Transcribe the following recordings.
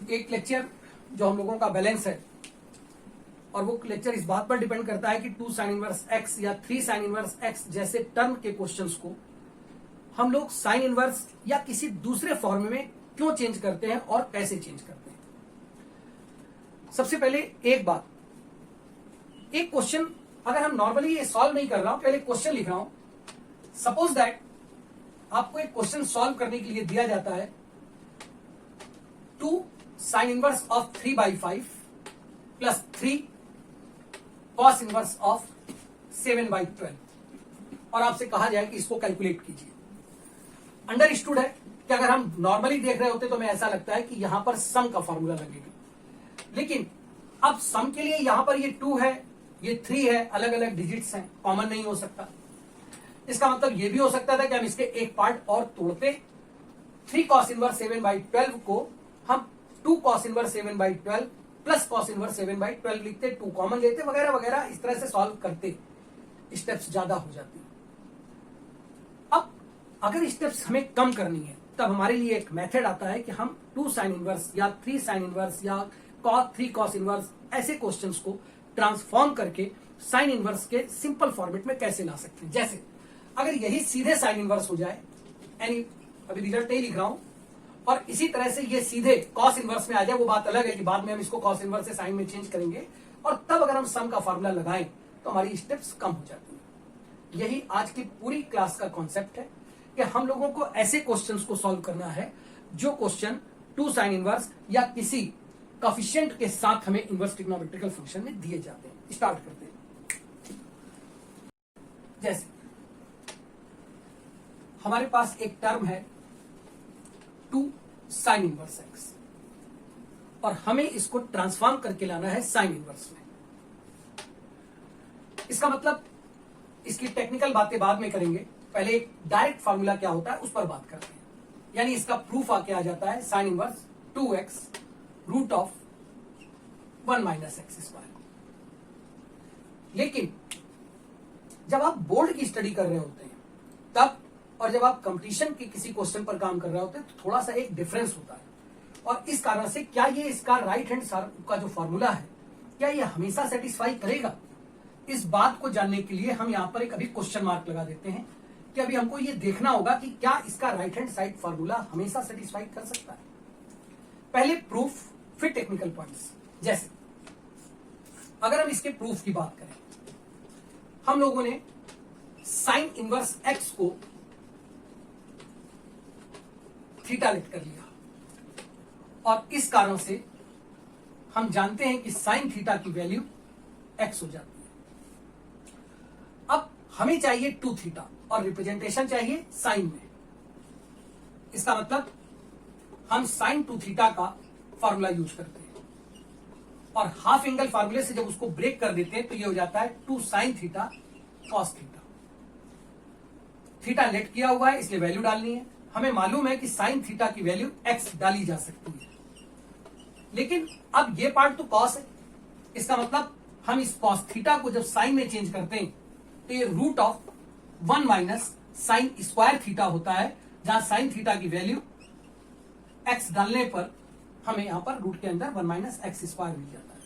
एक लेक्चर जो हम लोगों का बैलेंस है, और वो लेक्चर इस बात पर डिपेंड करता है कि 2 साइन इनवर्स एक्स या 3 साइन इनवर्स एक्स जैसे टर्म के क्वेश्चंस को हम लोग साइन इनवर्स या किसी दूसरे फॉर्म में क्यों चेंज करते हैं और कैसे चेंज करते हैं। सबसे पहले एक बात, एक क्वेश्चन अगर हम नॉर्मली ये सॉल्व नहीं कर रहा हूं, पहले क्वेश्चन लिख रहा हूं। सपोज दैट आपको एक क्वेश्चन सॉल्व करने के लिए दिया जाता है 2 sine inverse of 3/5 plus 3 cos inverse of 7/12 और आपसे कहा जाए कि इसको कैलकुलेट कीजिए। अंडरस्टूड है कि अगर हम नॉर्मली देख रहे होते तो हमें ऐसा लगता है कि यहां पर सम का फॉर्मूला लगेगा, लेकिन अब सम के लिए यहां पर ये 2 है, ये 3 है, अलग अलग डिजिट्स हैं, कॉमन नहीं हो सकता। इसका मतलब ये भी हो सकता था कि हम इसके एक पार्ट और तोड़ते, 3 कॉस इनवर्स 7/12 को हम 2 cos inverse 7/12 plus cos inverse 7/12 लिखते, 2 कॉमन लेते, वगैरह वगैरह, इस तरह से सॉल्व करते, स्टेप्स ज्यादा हो जाती। अब अगर स्टेप्स हमें कम करनी है तब हमारे लिए एक मेथड आता है कि हम 2 साइन इनवर्स या 3 साइन इनवर्स या 3 कॉस इनवर्स ऐसे क्वेश्चंस को ट्रांसफॉर्म करके साइन इनवर्स के सिंपल फॉर्मेट में कैसे ला सकते हैं। जैसे अगर यही सीधे साइन इनवर्स हो जाए, यानी अभी रिजल्ट नहीं लिख रहा हूं, और इसी तरह से ये सीधे कॉस इनवर्स में आ जाए, वो बात अलग है कि बाद में हम इसको कॉस इनवर्स से साइन में चेंज करेंगे, और तब अगर हम सम का फॉर्मूला लगाएं तो हमारी स्टेप्स कम हो जाती है। यही आज की पूरी क्लास का कॉन्सेप्ट है कि हम लोगों को ऐसे क्वेश्चंस को सॉल्व करना है जो क्वेश्चन 2 साइन इनवर्स या किसी कोएफिशिएंट के साथ हमें इनवर्स ट्रिग्नोमेट्रिकल फंक्शन में दिए जाते हैं। स्टार्ट करते हैं। जैसे हमारे पास एक टर्म है 2 साइन इनवर्स एक्स, और हमें इसको ट्रांसफॉर्म करके लाना है साइन इनवर्स में। इसका मतलब इसकी टेक्निकल बातें बाद में करेंगे, पहले एक डायरेक्ट फार्मूला क्या होता है उस पर बात करते हैं। यानी इसका प्रूफ आके आ जाता है sine inverse 2x root of 1 minus x square. लेकिन जब आप बोर्ड की स्टडी कर रहे होते हैं तब, और जब आप कंपटीशन के किसी क्वेश्चन पर काम कर रहे होते हैं तो थोड़ा सा एक डिफरेंस होता है, और इस कारण से क्या ये इसका राइट हैंड का जो फॉर्मूला है क्या ये हमेशा सेटिस्फाई करेगा, इस बात को जानने के लिए हम यहां पर एक अभी क्वेश्चन मार्क लगा देते हैं कि अभी हमको ये देखना होगा कि क्या इसका राइट हैंड साइड फॉर्मूला हमेशा सेटिस्फाई कर सकता है। पहले प्रूफ, फिर टेक्निकल पॉइंट्स। जैसे अगर हम इसके प्रूफ की बात करें, हम लोगों ने साइन इनवर्स एक्स को थीटा लेट कर लिया, और इस कारण से हम जानते हैं कि साइन थीटा की वैल्यू एक्स हो जाती है। अब हमें चाहिए 2 थीटा और रिप्रेजेंटेशन चाहिए साइन में। इसका मतलब हम साइन 2 थीटा का फॉर्मूला यूज करते हैं, और हाफ एंगल फॉर्मूले से जब उसको ब्रेक कर देते हैं तो ये हो जाता है 2 sine theta cos theta. Theta late किया हुआ है इसलिए वैल्यू डालनी है। हमें मालूम है कि साइन थीटा की वैल्यू एक्स डाली जा सकती है, लेकिन अब ये पार्ट तो कॉस है, इसका मतलब हम इस कॉस थीटा को जब साइन में चेंज करते हैं तो ये root of 1 minus sine square theta होता है, जहां साइन थीटा की वैल्यू एक्स डालने पर हमें यहां पर रूट के अंदर 1 माइनस एक्स स्क्वायर मिल जाता है।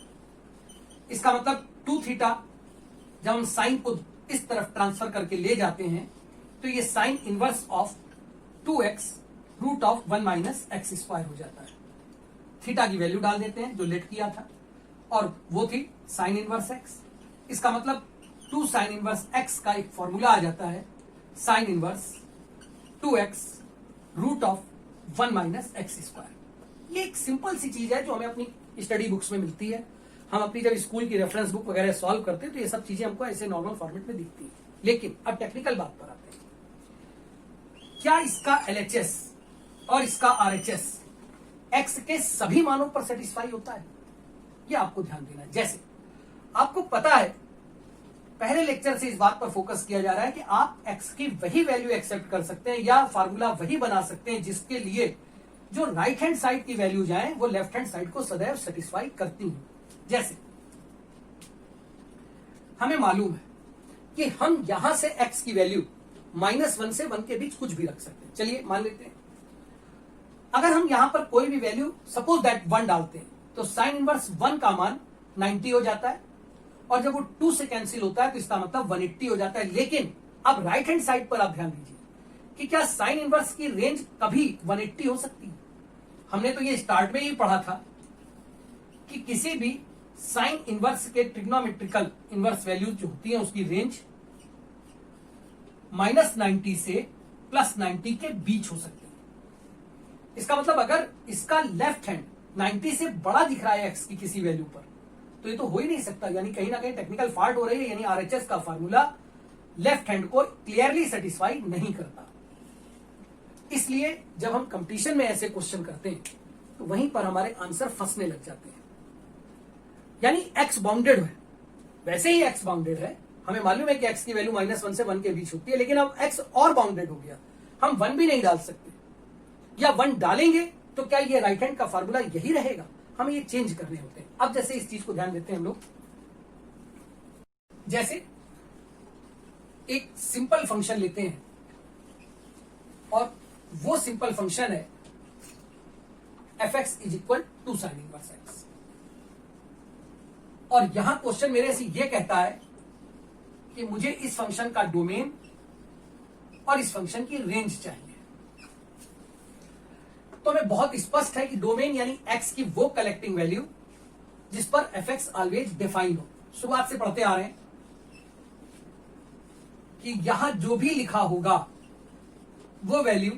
इसका मतलब 2 थीटा जब हम साइन को इस तरफ ट्रांसफर करके ले जाते हैं तो ये sine inverse of 2x root of 1 minus x square हो जाता है। थीटा की वैल्यू डाल देते हैं जो लेट किया था, और वो थी साइन इनवर्स एक्स। इसका मतलब 2 साइन इनवर्स एक्स का एक फॉर्मूला आ जाता है sine inverse 2x root of 1 minus x square. ये एक सिंपल सी चीज है जो हमें अपनी स्टडी बुक्स में मिलती है। हम अपनी जब स्कूल की रेफरेंस बुक वगैरह सॉल्व करते हैं तो ये सब चीजें हमको ऐसे नॉर्मल फॉर्मेट में दिखती है। लेकिन अब टेक्निकल बात पर आते हैं, क्या इसका LHS और इसका RHS एक्स के सभी मानों पर सेटिस्फाई होता है? ये आपको ध्यान देना है। जैसे आपको पता है पहले लेक्चर से इस बात पर फोकस किया जा रहा है कि आप एक्स की वही वैल्यू एक्सेप्ट कर सकते हैं या फार्मूला वही बना सकते हैं जिसके लिए जो राइट हैंड साइड की वैल्यूज आए वो लेफ्ट हैंड साइड को सदैव सेटिस्फाई करती हैं। जैसे हमें मालूम है कि हम यहां से एक्स की वैल्यू -1 से 1 के बीच कुछ भी रख सकते हैं। चलिए मान लेते हैं अगर हम यहां पर कोई भी वैल्यू सपोज दैट 1 डालते हैं तो साइन इनवर्स 1 का मान 90 हो जाता है, और जब वो 2 से कैंसिल होता है तो इसका मतलब 180 हो जाता है। लेकिन अब राइट हैंड साइड पर आप ध्यान दीजिए कि क्या साइन इनवर्स की रेंज कभी 180 हो सकती है? हमने तो ये स्टार्ट में ही पढ़ा था कि किसी भी साइन इनवर्स के ट्रिग्नोमेट्रिकल इनवर्स वैल्यूज जो होती है उसकी रेंज -90 से +90 के बीच हो सकती है। इसका मतलब अगर इसका लेफ्ट हैंड 90 से बड़ा दिख रहा है एक्स की किसी वैल्यू पर, तो ये तो हो ही नहीं सकता, यानी कहीं ना कहीं टेक्निकल फॉल्ट हो रही है, यानी आरएचएस का फार्मूला लेफ्ट हैंड को क्लियरली सेटिस्फाई नहीं करता। इसलिए जब हम कंपटीशन में ऐसे क्वेश्चन करते हैं तो वहीं पर हमारे आंसर फंसने लग जाते हैं। यानी एक्स बाउंडेड है, वैसे ही एक्स बाउंडेड है, हमें मालूम है कि एक्स की वैल्यू -1 से 1 के बीच होती है, लेकिन अब एक्स और बाउंडेड हो गया, हम 1 भी नहीं डाल सकते, या 1 डालेंगे तो क्या ये राइट हैंड का फार्मूला यही रहेगा? हमें ये चेंज करने होते हैं। अब जैसे इस चीज को ध्यान देते हैं हम लोग, जैसे एक सिंपल फंक्शन लेते हैं और वो सिंपल फंक्शन है fx = sin इनवर्स x, और यहां क्वेश्चन मेरे से ये कहता है कि मुझे इस फंक्शन का डोमेन और इस फंक्शन की रेंज चाहिए। तो हमें बहुत स्पष्ट है कि डोमेन यानी x की वो कलेक्टिंग वैल्यू जिस पर fx ऑलवेज डिफाइन हो। शुरुआत से पढ़ते आ रहे हैं कि यहां जो भी लिखा होगा वो वैल्यू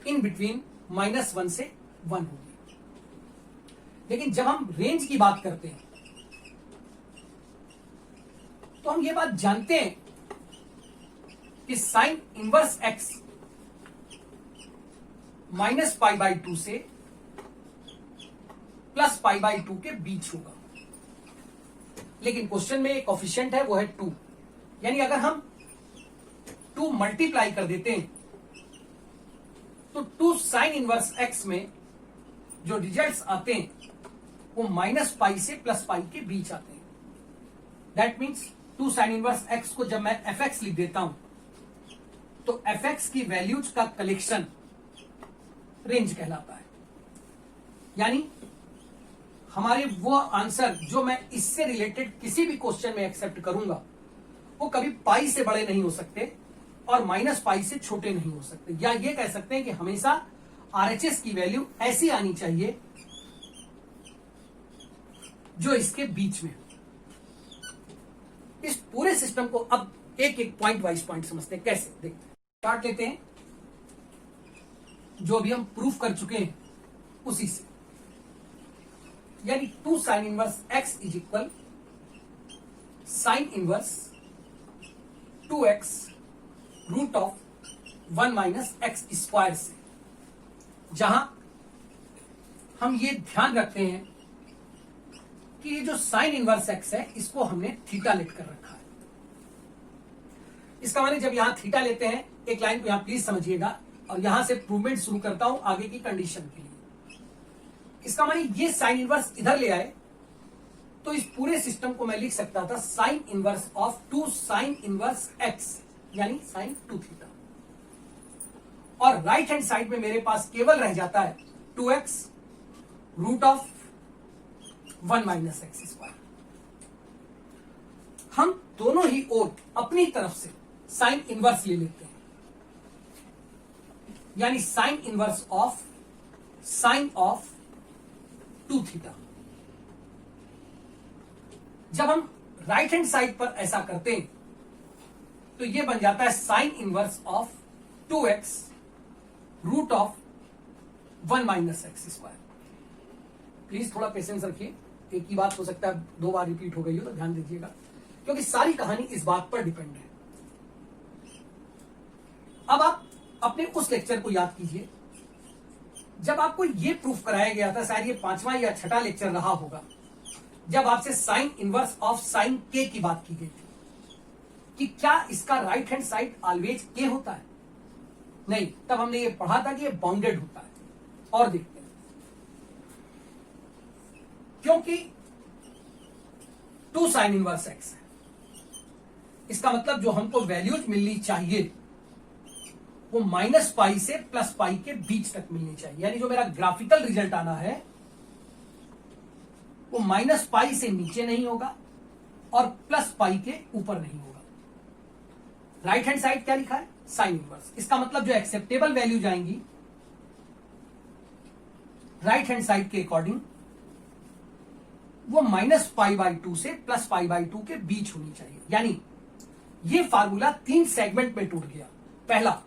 इन बिटवीन -1 से 1 होगी। लेकिन जब हम रेंज की बात करते हैं तो हम ये बात जानते हैं कि साइन इनवर्स x -π/2 से +π/2 के बीच होगा। लेकिन क्वेश्चन में एक कोफिशिएंट है, वो है 2, यानी अगर हम 2 मल्टीप्लाई कर देते हैं तो 2 साइन इनवर्स x में जो रिजल्ट्स आते हैं वो -π से +π के बीच आते हैं। That means 2 sine inverse x को जब मैं fx लिख देता हूं तो fx की वैल्यूज का कलेक्शन रेंज कहलाता है। यानी हमारे वो आंसर जो मैं इससे रिलेटेड किसी भी क्वेश्चन में एक्सेप्ट करूंगा वो कभी पाई से बड़े नहीं हो सकते और -π से छोटे नहीं हो सकते, या ये कह सकते हैं कि हमेशा आरएचएस की वैल्यू ऐसी आनी चाहिए जो इसके बीच में। इस पूरे सिस्टम को अब एक एक पॉइंट वाइज पॉइंट समझते हैं, कैसे देखते हैं। स्टार्ट लेते हैं जो अभी हम प्रूफ कर चुके हैं उसी से, यानी 2 sine inverse x = sign inverse 2x √1 - x² से, जहां हम ये ध्यान रखते हैं कि ये जो साइन इनवर्स x है इसको हमने थीटा लेट कर रखा है। इसका माने जब यहां थीटा लेते हैं, एक लाइन को यहां प्लीज समझिएगा और यहां से प्रूवमेंट शुरू करता हूं आगे की कंडीशन के लिए। इसका माने ये साइन इनवर्स इधर ले आए तो इस पूरे सिस्टम को मैं लिख सकता था sign inverse of 2 sine inverse x, यानी साइन 2 थीटा, और राइट हैंड साइड में मेरे पास केवल रह जाता है 2x √1 - x²। हम दोनों ही ओर अपनी तरफ से साइन इनवर्स ले लेते हैं, यानी sign inverse of sign of 2 theta. जब हम राइट हैंड साइड पर ऐसा करते हैं तो यह बन जाता है sine inverse of 2x √1 - x²। Please थोड़ा पेशेंस रखिए, एक ही बात हो सकता है 2 बार रिपीट हो गई हो तो ध्यान दीजिएगा, क्योंकि सारी कहानी इस बात पर डिपेंड है। अब आप अपने उस लेक्चर को याद कीजिए जब आपको यह प्रूफ कराया गया था, शायद ये 5वां या 6वां लेक्चर रहा होगा, जब आपसे साइन इनवर्स ऑफ साइन के की बात की गई थी कि क्या इसका राइट हैंड साइड ऑलवेज के होता है। नहीं, तब हमने ये पढ़ा था कि ये बाउंडेड होता है। और देखते हैं, क्योंकि 2 साइन इनवर्स x है, इसका मतलब जो हमको वैल्यूज मिलनी चाहिए वो माइनस पाई से प्लस पाई के बीच तक मिलनी चाहिए। यानी जो मेरा ग्राफिकल रिजल्ट आना है वो माइनस पाई से नीचे नहीं होगा और प्लस पाई के ऊपर नहीं होगा। राइट हैंड साइड क्या लिखा है? Sine inverse. इसका मतलब जो एक्सेप्टेबल वैल्यू जाएंगी राइट हैंड साइड के अकॉर्डिंग वो माइनस पाई बाई 2 से प्लस पाई बाई 2 के बीच होनी चाहिए। यानी ये फार्मूला 3 सेगमेंट में टूट गया। पहला,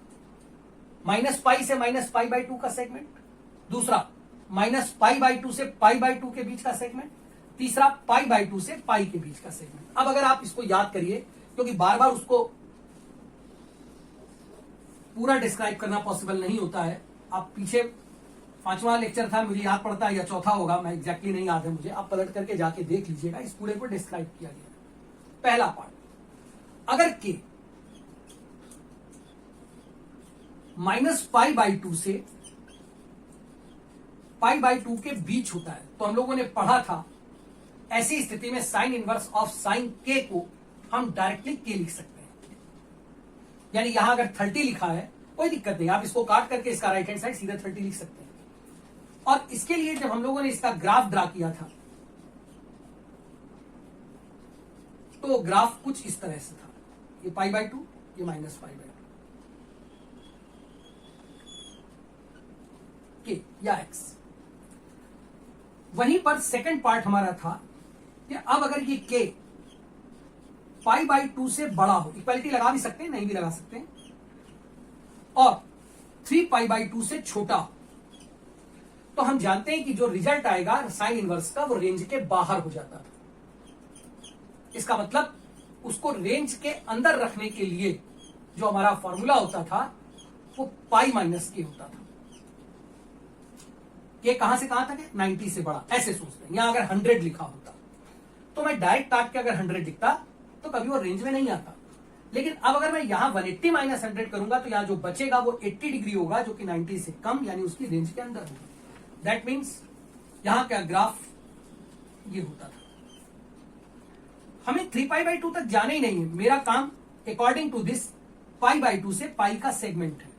माइनस पाई से माइनस पाई बाई 2 का सेगमेंट। दूसरा, माइनस पाई बाई 2 से पाई बाई 2 के बीच का सेगमेंट। तीसरा, पाई बाई 2 से पाई के बीच का सेगमेंट। अब अगर आप इसको याद करिए, क्योंकि बार बार उसको पूरा डिस्क्राइब करना पॉसिबल नहीं होता है। आप पीछे 5वां लेक्चर था, मुझे याद पड़ता है, या चौथा होगा, मैं एग्जैक्टली नहीं याद है मुझे, आप पलट करके जाके देख लीजिएगा, इस पूरे को डिस्क्राइब किया गया। पहला पार्ट, अगर के माइनस पाई बाई 2 से पाई बाई 2 के बीच होता है तो हम लोगों ने पढ़ा था ऐसी स्थिति में साइन इनवर्स ऑफ साइन के को हम डायरेक्टली के लिख सकते हैं। यानी यहां अगर 30 लिखा है कोई दिक्कत नहीं, आप इसको काट करके इसका राइट हैंड साइड सीधे 30 लिख सकते हैं। और इसके लिए जब हम लोगों ने इसका ग्राफ ड्रा किया था तो ग्राफ कुछ इस तरह से था, ये पाई बाई 2, ये माइनस पाई बाई 2 के या एक्स। वहीं पर सेकंड पार्ट हमारा था कि अब अगर ये के पाई बाई 2 से बड़ा हो, इक्वालिटी लगा भी सकते हैं, नहीं भी लगा सकते हैं, और 3 पाई बाई 2 से छोटा हो, तो हम जानते हैं कि जो रिजल्ट आएगा साइन इनवर्स का वो रेंज के बाहर हो जाता था। इसका मतलब उसको रेंज के अंदर रखने के लिए जो हमारा फॉर्मूला होता था वो पाई माइनस के होता था। ये कहां से कहां तक है? 90 से बड़ा, ऐसे सोचते हैं। यहां अगर 100 लिखा होता तो मैं डायरेक्ट काट के अगर 100 लिखता तो कभी वो रेंज में नहीं आता। लेकिन अब अगर मैं यहां 180 माइनस 100 करूंगा तो यहां जो बचेगा वो 80 डिग्री होगा, जो कि 90 से कम, यानी उसकी रेंज के अंदर होगा। दैट मीन्स यहां का ग्राफ ये होता था। हमें 3 पाई बाई 2 तक जाने ही नहीं है, मेरा काम according to this pi by 2 से पाई का सेगमेंट है,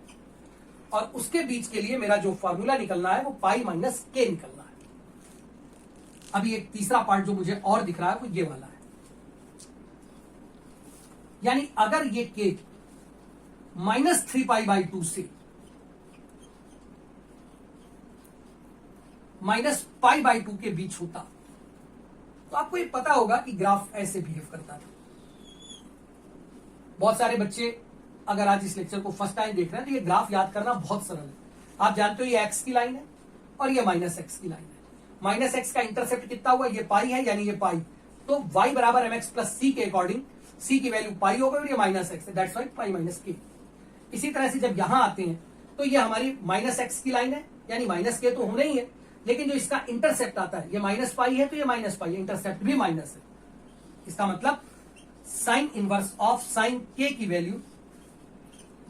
और उसके बीच के लिए मेरा जो फॉर्मूला निकलना है वो पाई माइनस के निकलना है। अभी एक तीसरा पार्ट जो मुझे और दिख रहा है वो ये वाला है। यानी अगर ये के माइनस 3 पाई बाई 2 से माइनस पाई बाई 2 के बीच होता तो आपको ये पता होगा कि ग्राफ ऐसे बिहेव करता था। बहुत सारे बच्चे अगर आज इस लेक्चर को फर्स्ट टाइम देख रहे हैं तो ये ग्राफ याद करना बहुत सरल है। आप जानते हो ये एक्स की लाइन है और ये माइनस एक्स की लाइन है। माइनस एक्स का इंटरसेप्ट कितना हुआ? ये पाई है, यानी ये पाई, तो y बराबर एम एक्स प्लस सी के अकॉर्डिंग सी की वैल्यू पाई हो गई और ये माइनस एक्स है, दैट्स व्हाई पाई माइनस के। इसी तरह से जब यहां आते हैं तो ये हमारी माइनस एक्स की लाइन है, यानी माइनस के तो होना ही है, लेकिन जो इसका इंटरसेप्ट आता है ये माइनस पाई है तो ये माइनस पाई है, इंटरसेप्ट भी माइनस है। इसका मतलब साइन इनवर्स ऑफ साइन के की वैल्यू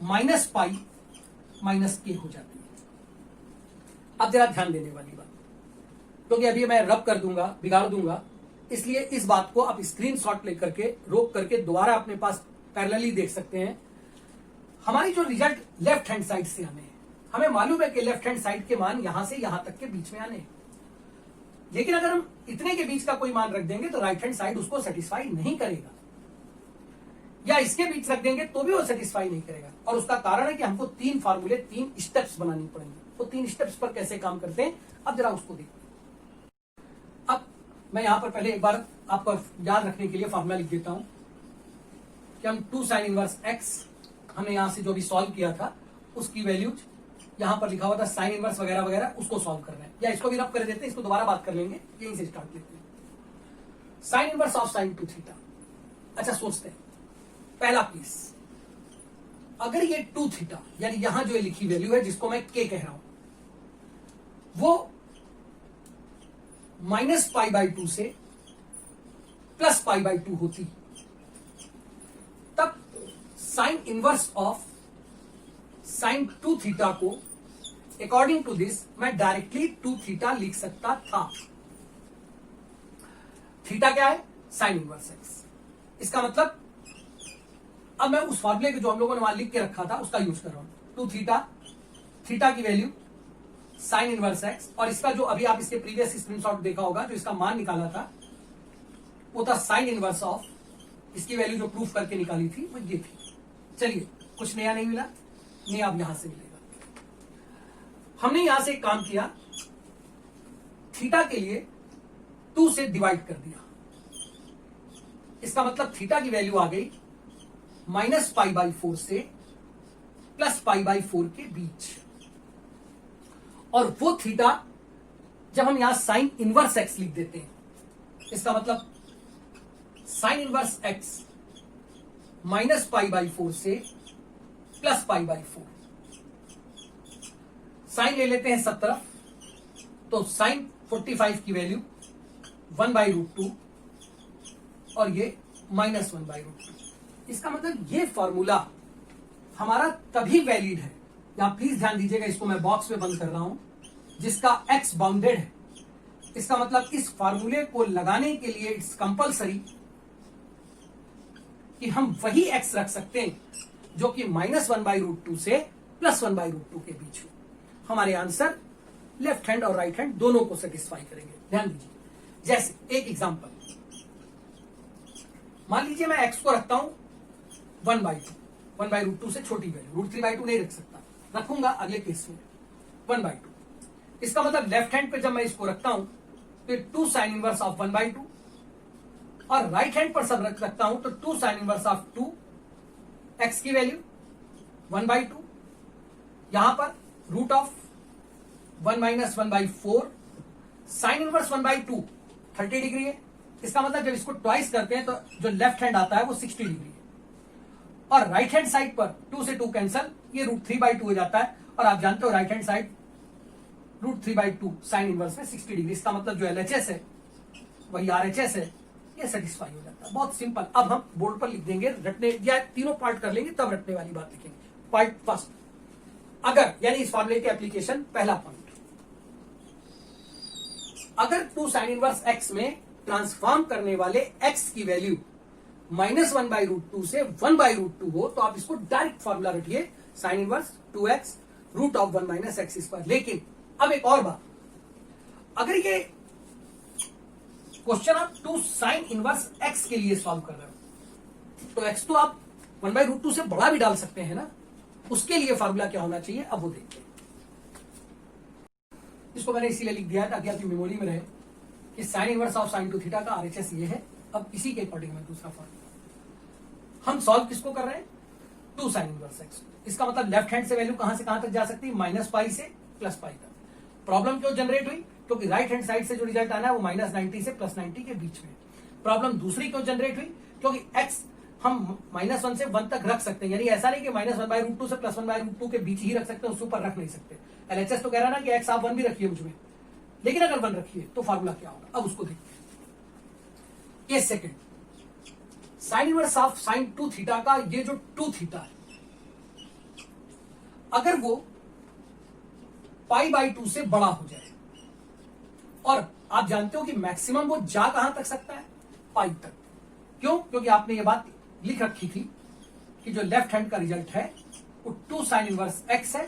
माइनस पाई माइनस के हो जाती है। अब जरा ध्यान देने वाली बात, क्योंकि अभी मैं रब कर दूंगा, बिगाड़ दूंगा, इसलिए इस बात को आप स्क्रीनशॉट लेकर के रोक करके दोबारा अपने पास पैरेलली देख सकते हैं। हमारी जो रिजल्ट लेफ्ट हैंड साइड से हमें मालूम है कि लेफ्ट हैंड साइड के मान यहां से यहां तक के बीच में आने, लेकिन अगर हम इतने के बीच का कोई मान रख देंगे तो राइट हैंड साइड उसको सेटिस्फाई नहीं करेगा, या इसके बीच रख देंगे तो भी वो सेटिस्फाई नहीं करेगा। और उसका कारण है कि हमको 3 फार्मूले 3 स्टेप्स बनानी पड़ेंगे। वो 3 स्टेप्स पर कैसे काम करते हैं अब जरा उसको देखते हैं। अब मैं यहां पर पहले एक बार आपको याद रखने के लिए फार्मूला लिख देता हूं कि हम 2 साइन इनवर्स एक्स हमने यहां से जो भी सॉल्व किया था उसकी वैल्यूज यहां पर लिखा हुआ था साइन इनवर्स वगैरह वगैरह, उसको सॉल्व कर रहे हैं, या इसको भी रब कर देते हैं, इसको दोबारा बात कर लेंगे, यहीं से स्टार्ट लेते हैं। Sine inverse of sine 2 theta. अच्छा सोचते हैं, पहला केस, अगर ये 2 थीटा यानी यहां जो लिखी वैल्यू है जिसको मैं के कह रहा हूं वो माइनस पाई बाई 2 से प्लस पाई बाई 2 होती, तब sign inverse of sine 2 theta को अकॉर्डिंग टू दिस मैं डायरेक्टली 2 थीटा लिख सकता था। थीटा क्या है? Sine inverse x. इसका मतलब अब मैं उस फॉर्मूले को जो हम लोगों ने वहां लिख के रखा था उसका यूज कर रहा हूं। टू थीटा, थीटा की वैल्यू साइन इनवर्स एक्स, और इसका जो अभी आप इसके प्रीवियस स्क्रीनशॉट देखा होगा, जो इसका मान निकाला था वो था साइन इनवर्स ऑफ, इसकी वैल्यू जो प्रूफ करके निकाली थी वो ये थी। चलिए, कुछ नया नहीं मिला, नया अब यहां से मिलेगा। हमने यहां से एक काम किया, थीटा के लिए 2 से डिवाइड कर दिया, इसका मतलब थीटा की वैल्यू आ गई -π/4 से +π/4 के बीच, और वो थीटा जब हम यहां साइन इनवर्स एक्स लिख देते हैं, इसका मतलब साइन इनवर्स एक्स -π/4 से +π/4, साइन ले लेते हैं सब तरफ, तो साइन 45 की वैल्यू 1/√2 और ये -1/√2। इसका मतलब ये फॉर्मूला हमारा तभी वैलिड है, यहां प्लीज ध्यान दीजिएगा, इसको मैं बॉक्स में बंद कर रहा हूं, जिसका x बाउंडेड है। इसका मतलब इस फॉर्मूले को लगाने के लिए इट्स कंपलसरी कि हम वही x रख सकते हैं जो कि -1/√2 से +1/√2 के बीच हो। हमारे आंसर लेफ्ट हैंड और राइट हैंड दोनों को सेटिस्फाई करेंगे। ध्यान दीजिए, जैसे एक एग्जांपल, मान लीजिए मैं x को रखता हूं 1/2, 1/√2 से छोटी वैल्यू, √3/2 नहीं रख सकता, रखूंगा अगले केस में 1/2। इसका मतलब लेफ्ट हैंड पे जब मैं इसको रखता हूं तो 2 साइन इनवर्स ऑफ 1/2, और राइट हैंड पर सब रख सकता हूं तो 2 साइन इनवर्स ऑफ 2, x की वैल्यू 1/2, यहां पर root of 1 - 1/4, sine inverse 1/2 30 degree है। इसका मतलब जब इसको ट्वाइस करते हैं तो जो लेफ्ट हैंड आता है वो 60 डिग्री है, और राइट हैंड साइड पर 2 से 2 कैंसल, ये √3/2 हो जाता है, और आप जानते हो right hand side √3/2 sine inverse में 60 डिग्री। इसका मतलब जो LHS है वही RHS है, ये सेटिस्फाई हो जाता है। बहुत सिंपल। अब हम बोर्ड पर लिख देंगे, रटने या तीनों पार्ट कर लेंगे तब रटने वाली बात लिखेंगे। पार्ट फर्स्ट, अगर, यानी इस फॉर्मूले के एप्लीकेशन, पहला पॉइंट, अगर 2 साइन इनवर्स x में ट्रांसफॉर्म करने वाले x की वैल्यू -1/√2 से 1/√2 हो तो आप इसको डायरेक्ट फॉर्मूला रखिए, साइन इनवर्स 2x √1 - x²। लेकिन अब एक और बात, अगर ये क्वेश्चन आप 2 साइन इनवर्स x के लिए सॉल्व कर रहे हो तो x तो आप 1/√2 से बड़ा भी डाल सकते हैं ना, उसके लिए फॉर्मूला क्या होना चाहिए, अब वो देखते हैं। इसको मैंने इसीलिए लिख दिया ताकि आपकी मेमोरी में रहे कि sign inverse of sine 2 theta का RHS ये है। अब इसी के अकॉर्डिंग में दूसरा फॉर्मूला हम सॉल्व किसको कर रहे हैं, 2 साइन इनवर्स x। इसका मतलब लेफ्ट हैंड से वैल्यू कहां से कहां तक जा सकती है, -π से +π तक। प्रॉब्लम क्यों जनरेट हुई, क्योंकि राइट हैंड साइड से जो रिजल्ट आना है वो -90 से +90 के बीच में। प्रॉब्लम दूसरी क्यों जनरेट हुई, क्योंकि x हम -1 से 1 तक रख सकते हैं, यानी ऐसा नहीं कि -1/√2 से +1/√2 के बीच ही रख सकते हैं, उसके ऊपर रख नहीं सकते। LHS तो कह रहा ना कि x आप 1 भी रखिए मुझमें, लेकिन अगर 1 रखिए तो फॉर्मूला क्या होगा, अब उसको देखते हैं। ये second, sign inverse of sine 2 theta का ये जो 2 थीटा है, अगर वो π/2 से बड़ा हो जाए, और आप जानते हो कि मैक्सिमम वो जा कहां तक सकता है, पाई तक। क्यों, क्योंकि आपने ये बात लिख रखी थी कि जो लेफ्ट हैंड का रिजल्ट है वो 2 साइन इनवर्स x है,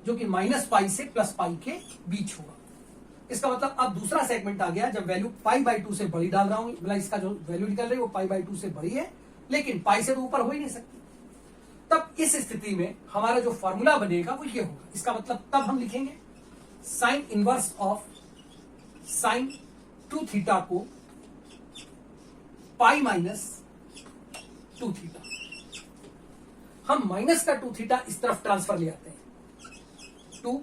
जो कि -π से +π के बीच होगा। इसका मतलब अब दूसरा सेगमेंट आ गया, जब वैल्यू π/2 से बड़ी डाल रहा हूं, मतलब इसका जो वैल्यू निकल रही है वो π/2 से बड़ी है, लेकिन π से तो ऊपर हो ही नहीं सकती। तब इस स्थिति में हमारा जो फॉर्मूला बनेगा वो ये होगा। इसका मतलब तब हम लिखेंगे sign inverse of sine 2 theta को π - 2 थीटा, हम माइनस का 2 थीटा इस तरफ ट्रांसफर ले आते हैं, 2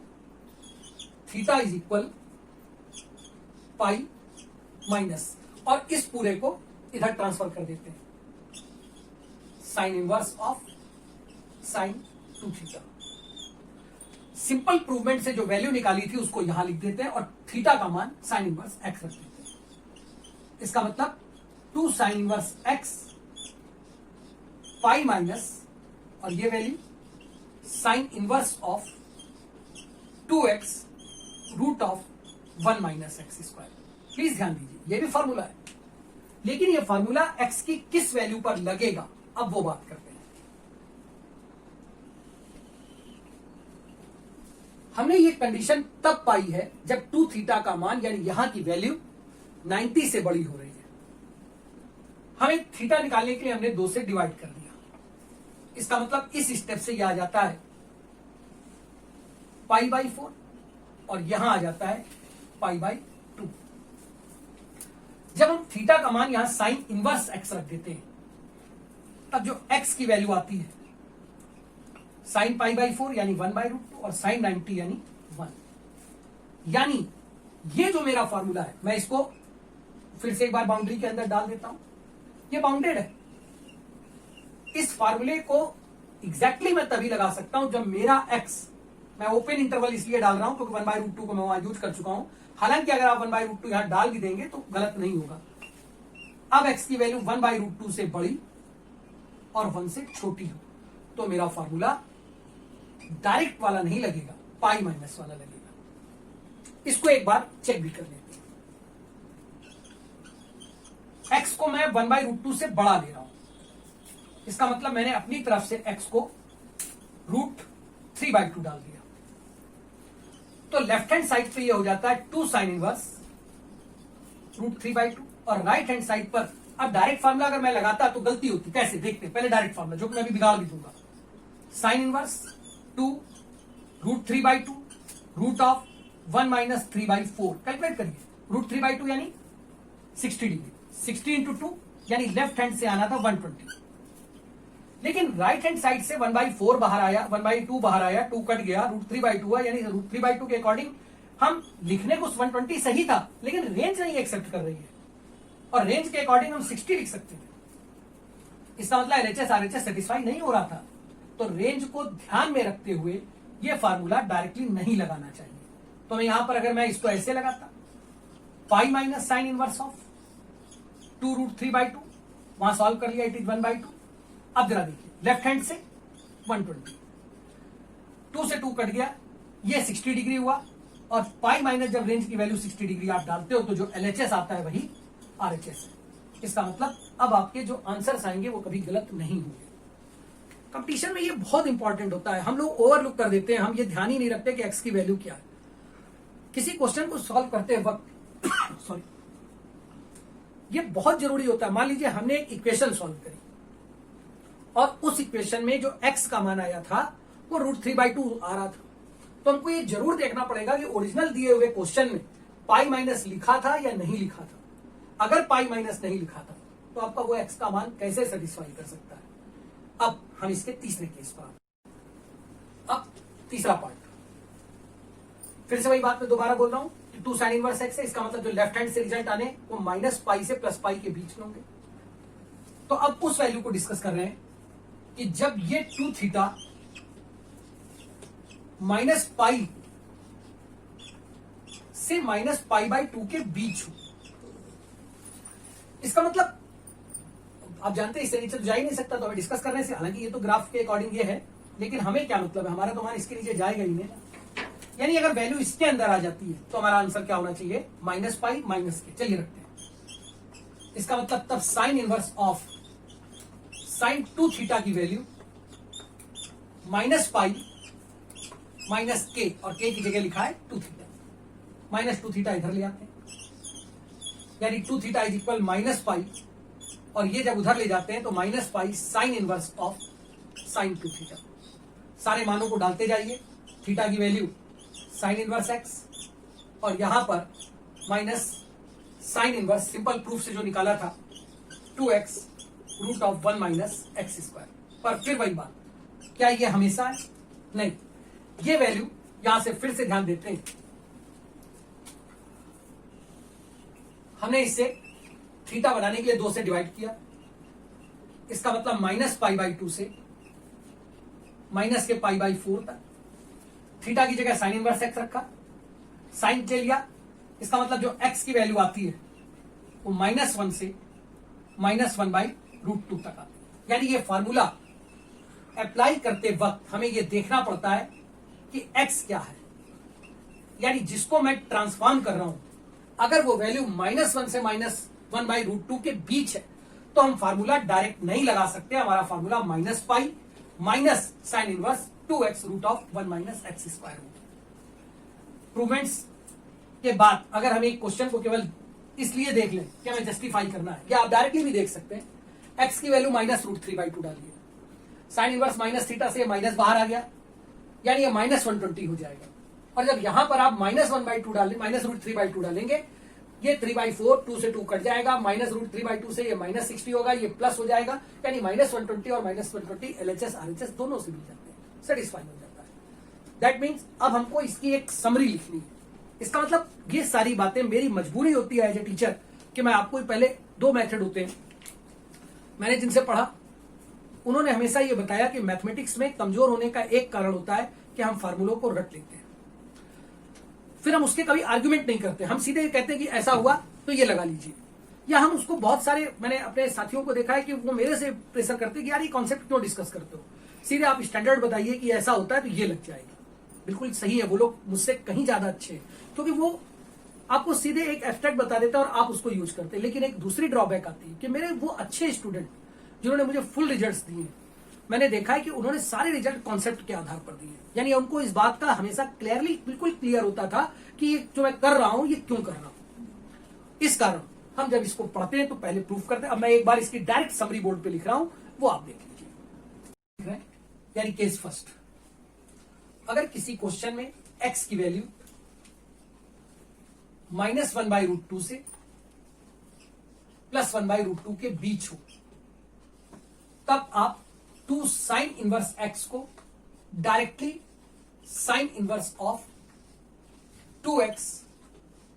थीटा इज इक्वल π माइनस, और इस पूरे को इधर ट्रांसफर कर देते हैं, sine inverse of sine 2 theta. Simple प्रूवमेंट से जो वैल्यू निकाली थी उसको यहां लिख देते हैं, और थीटा का मान साइन इनवर्स x रख देते हैं। इसका मतलब 2 साइन इनवर्स x π माइनस, और ये value sign inverse of 2x √1 - x²। Please ध्यान दीजिए, ये भी फॉर्मूला है, लेकिन ये फॉर्मूला x की किस वैल्यू पर लगेगा, अब वो बात करते हैं। हमने ये कंडीशन तब पाई है जब 2 थीटा का मान यानी यहां की वैल्यू 90 से बड़ी हो रही है। हमें थीटा निकालने के लिए हमने 2 से डिवाइड कर दिया। इसका मतलब इस स्टेप से यह आ जाता है π/4 और यहां आ जाता है π/2। जब हम थीटा का मान यहां साइन इनवर्स x रख देते हैं तब जो x की वैल्यू आती है साइन π/4 यानी 1/√2 और साइन 90 यानी 1। यानी ये जो मेरा फॉर्मूला है, मैं इसको फिर से एक बार बाउंड्री के अंदर डाल देता हूं। ये बाउंडेड है। इस फॉर्मूले को एग्जैक्टली मैं तभी लगा सकता हूं जब मेरा x, मैं ओपन इंटरवल इसलिए डाल रहा हूं क्योंकि 1/√2 को मैं वहां यूज कर चुका हूं। हालांकि अगर आप 1/√2 यहां डाल भी देंगे तो गलत नहीं होगा। अब x की वैल्यू 1/√2 से बड़ी और 1 से छोटी हो तो मेरा फॉर्मूला डायरेक्ट वाला नहीं लगेगा, पाई माइनस वाला लगेगा। इसको एक बार चेक भी कर लेते हैं। x को मैं 1/√2 से बड़ा ले रहा हूं। इसका मतलब मैंने अपनी तरफ से x को √3/2 डाल दिया। तो लेफ्ट हैंड साइड पे ये हो जाता है 2 साइन इनवर्स √3/2 और राइट हैंड साइड पर अब डायरेक्ट फार्मूला अगर मैं लगाता तो गलती होती। कैसे देखते हैं, पहले डायरेक्ट फार्मूला जो कि मैं भी बिगाड़ भी दूंगा। साइन इनवर्स 2 √3/2 √1 - 3/4 कैलकुलेट करिए। √3/2 यानी 60 डिग्री, 60 × 2 यानी लेफ्ट हैंड से आना था 120। लेकिन राइट हैंड साइड से 1/4 बाहर आया, 1/2 बाहर आया, 2 कट गया, √3/2 हुआ। यानी √3/2 के अकॉर्डिंग हम लिखने को 120 सही था, लेकिन रेंज नहीं एक्सेप्ट कर रही है और रेंज के अकॉर्डिंग हम 60 लिख सकते थे। इसका मतलब LHS RHS सेटिस्फाई नहीं हो रहा था। तो रेंज को ध्यान में रखते हुए यह फार्मूला डायरेक्टली नहीं लगाना चाहिए। तो मैं यहां पर अगर मैं इसको ऐसे लगाता, pi minus sine inverse of 2 √3/2, वहां सॉल्व कर लिया, इट इज 1/2। अब जरा देखिए लेफ्ट हैंड से 120, 2 से 2 कट गया, ये 60 डिग्री हुआ और पाई माइनस जब रेंज की वैल्यू 60 डिग्री आप डालते हो तो जो LHS आता है वही RHS है। इसका मतलब अब आपके जो आंसर्स आएंगे वो कभी गलत नहीं होंगे। कंपटीशन में ये बहुत इंपॉर्टेंट होता है। हम लोग ओवरलुक कर देते हैं, हम ये ध्यान ही नहीं रखते कि x की वैल्यू क्या है। किसी क्वेश्चन को सॉल्व करते वक्त सॉरी, ये बहुत जरूरी होता है। मान लीजिए हमने एक इक्वेशन सॉल्व करी और उस इक्वेशन में जो x का मान आया था वो √3/2 आ रहा था, तो हमको ये जरूर देखना पड़ेगा कि ओरिजिनल दिए हुए क्वेश्चन में पाई माइनस लिखा था या नहीं लिखा था। अगर पाई माइनस नहीं लिखा था तो आपका वो x का मान कैसे सेटिस्फाई कर सकता है। अब हम इसके तीसरे केस पर आते। अब तीसरा पार्ट, फिर से वही बात मैं दोबारा बोल रहा हूं कि 2 साइन इनवर्स x है। इसका मतलब जो लेफ्ट हैंड से रिजल्ट आने वो -π से +π के बीच में होंगे। तो अब उस वैल्यू को डिस्कस कर रहे हैं कि जब ये 2 थीटा -π से -π/2 के बीच हो। इसका मतलब आप जानते हैं इससे नीचे तो जा ही नहीं सकता, तो हमें डिस्कस करने से, हालांकि ये तो ग्राफ के अकॉर्डिंग ये है, लेकिन हमें क्या मतलब है, हमारा तो मान इसके नीचे जाएगा ही नहीं। यानी अगर वैल्यू इसके अंदर आ जाती है तो हमारा आंसर क्या होना चाहिए, -π माइनस के। चलिए रखते हैं। इसका मतलब तब sign inverse of sine 2 theta की वैल्यू -π माइनस के, और के की जगह लिखा है 2 थीटा, -2 थीटा इधर ले आते हैं, यानी 2 थीटा इज इक्वल -π, और ये जब उधर ले जाते हैं तो -π sine inverse of sine 2 theta. सारे मानों को डालते जाइए, थीटा की वैल्यू साइन इनवर्स x और यहां पर minus sine inverse, simple proof से जो निकाला था 2x √1 - x²। पर फिर वही बात, क्या ये हमेशा है? नहीं। ये वैल्यू यहां से फिर से ध्यान देते हैं, हमने इसे थीटा बनाने के लिए 2 से डिवाइड किया। इसका मतलब -π/2 से माइनस के π/4 तक। थीटा की जगह साइन इनवर्स x रखा, साइन ले लिया। इसका मतलब जो x की वैल्यू आती है वो -1 से -1/√2 तक आती है। यानी ये फॉर्मूला अप्लाई करते वक्त हमें ये देखना पड़ता है कि x क्या है, यानी जिसको मैं ट्रांसफॉर्म कर रहा हूं, अगर वो वैल्यू -1 से -1/√2 के बीच है तो हम फार्मूला डायरेक्ट नहीं लगा सकते। हमारा formula -π minus sine inverse 2x √1 - x² होगा। प्रूवमेंट्स के बाद अगर हम एक क्वेश्चन को केवल इसलिए देख लें कि हमें जस्टिफाई करना है, या आप डायरेक्टली भी देख सकते हैं, एक्स की वैल्यू -√3/2 डालिए, साइन इनवर्स माइनस थीटा से माइनस बाहर आ गया, यानी ये -120 हो जाएगा। और जब यहां पर आप -1/2 डालें, -√3/2 डालेंगे, ये 3/4, 2 से 2 कट जाएगा, -√3/2 से ये -60 होगा, ये प्लस हो जाएगा, यानी -120 और -120 LHS RHS दोनों से मिल जाते हैं, सेटिस्फाई हो जाता है। दैट मीन्स अब हमको इसकी एक समरी लिखनी है। इसका मतलब ये सारी बातें मेरी मजबूरी होती है एज ए टीचर कि मैं आपको पहले 2 मेथड होते हैं, मैंने जिनसे पढ़ा उन्होंने हमेशा ये बताया कि मैथमेटिक्स में कमजोर होने का एक कारण होता है कि हम फार्मूलों को रट लेते हैं, फिर हम उसके कभी आर्गुमेंट नहीं करते, हम सीधे कहते हैं कि ऐसा हुआ तो ये लगा लीजिए। या हम उसको बहुत सारे, मैंने अपने साथियों को देखा है कि वो मेरे से प्रेशर करते हैं कि यार ये कॉन्सेप्ट क्यों डिस्कस करते हो, सीधे आप स्टैंडर्ड बताइए कि ऐसा होता है तो ये लग जाएगा। बिल्कुल सही है, वो लोग मुझसे कहीं ज्यादा अच्छे हैं, क्योंकि वो आपको सीधे एक एब्स्ट्रैक्ट बता देता है और आप उसको यूज करते हैं। लेकिन एक दूसरी ड्रॉबैक आती है कि मेरे वो अच्छे स्टूडेंट जिन्होंने मुझे फुल रिजल्ट्स दिए, मैंने देखा है कि उन्होंने सारे रिजल्ट कॉन्सेप्ट के आधार पर दिए, यानी उनको इस बात का हमेशा बिल्कुल क्लियर होता था कि ये जो मैं कर रहा हूं ये क्यों कर रहा हूं। इस कारण हम जब इसको पढ़ते हैं तो पहले प्रूफ करते हैं। अब मैं एक बार इसकी डायरेक्ट समरी बोर्ड पे लिख रहा हूं, वो आप देख लीजिए। यानी केस फर्स्ट, अगर किसी क्वेश्चन में एक्स की वैल्यू -1/√2 से +1/√2 के बीच हो, तब आप 2 साइन इनवर्स एक्स को directly sign inverse of 2x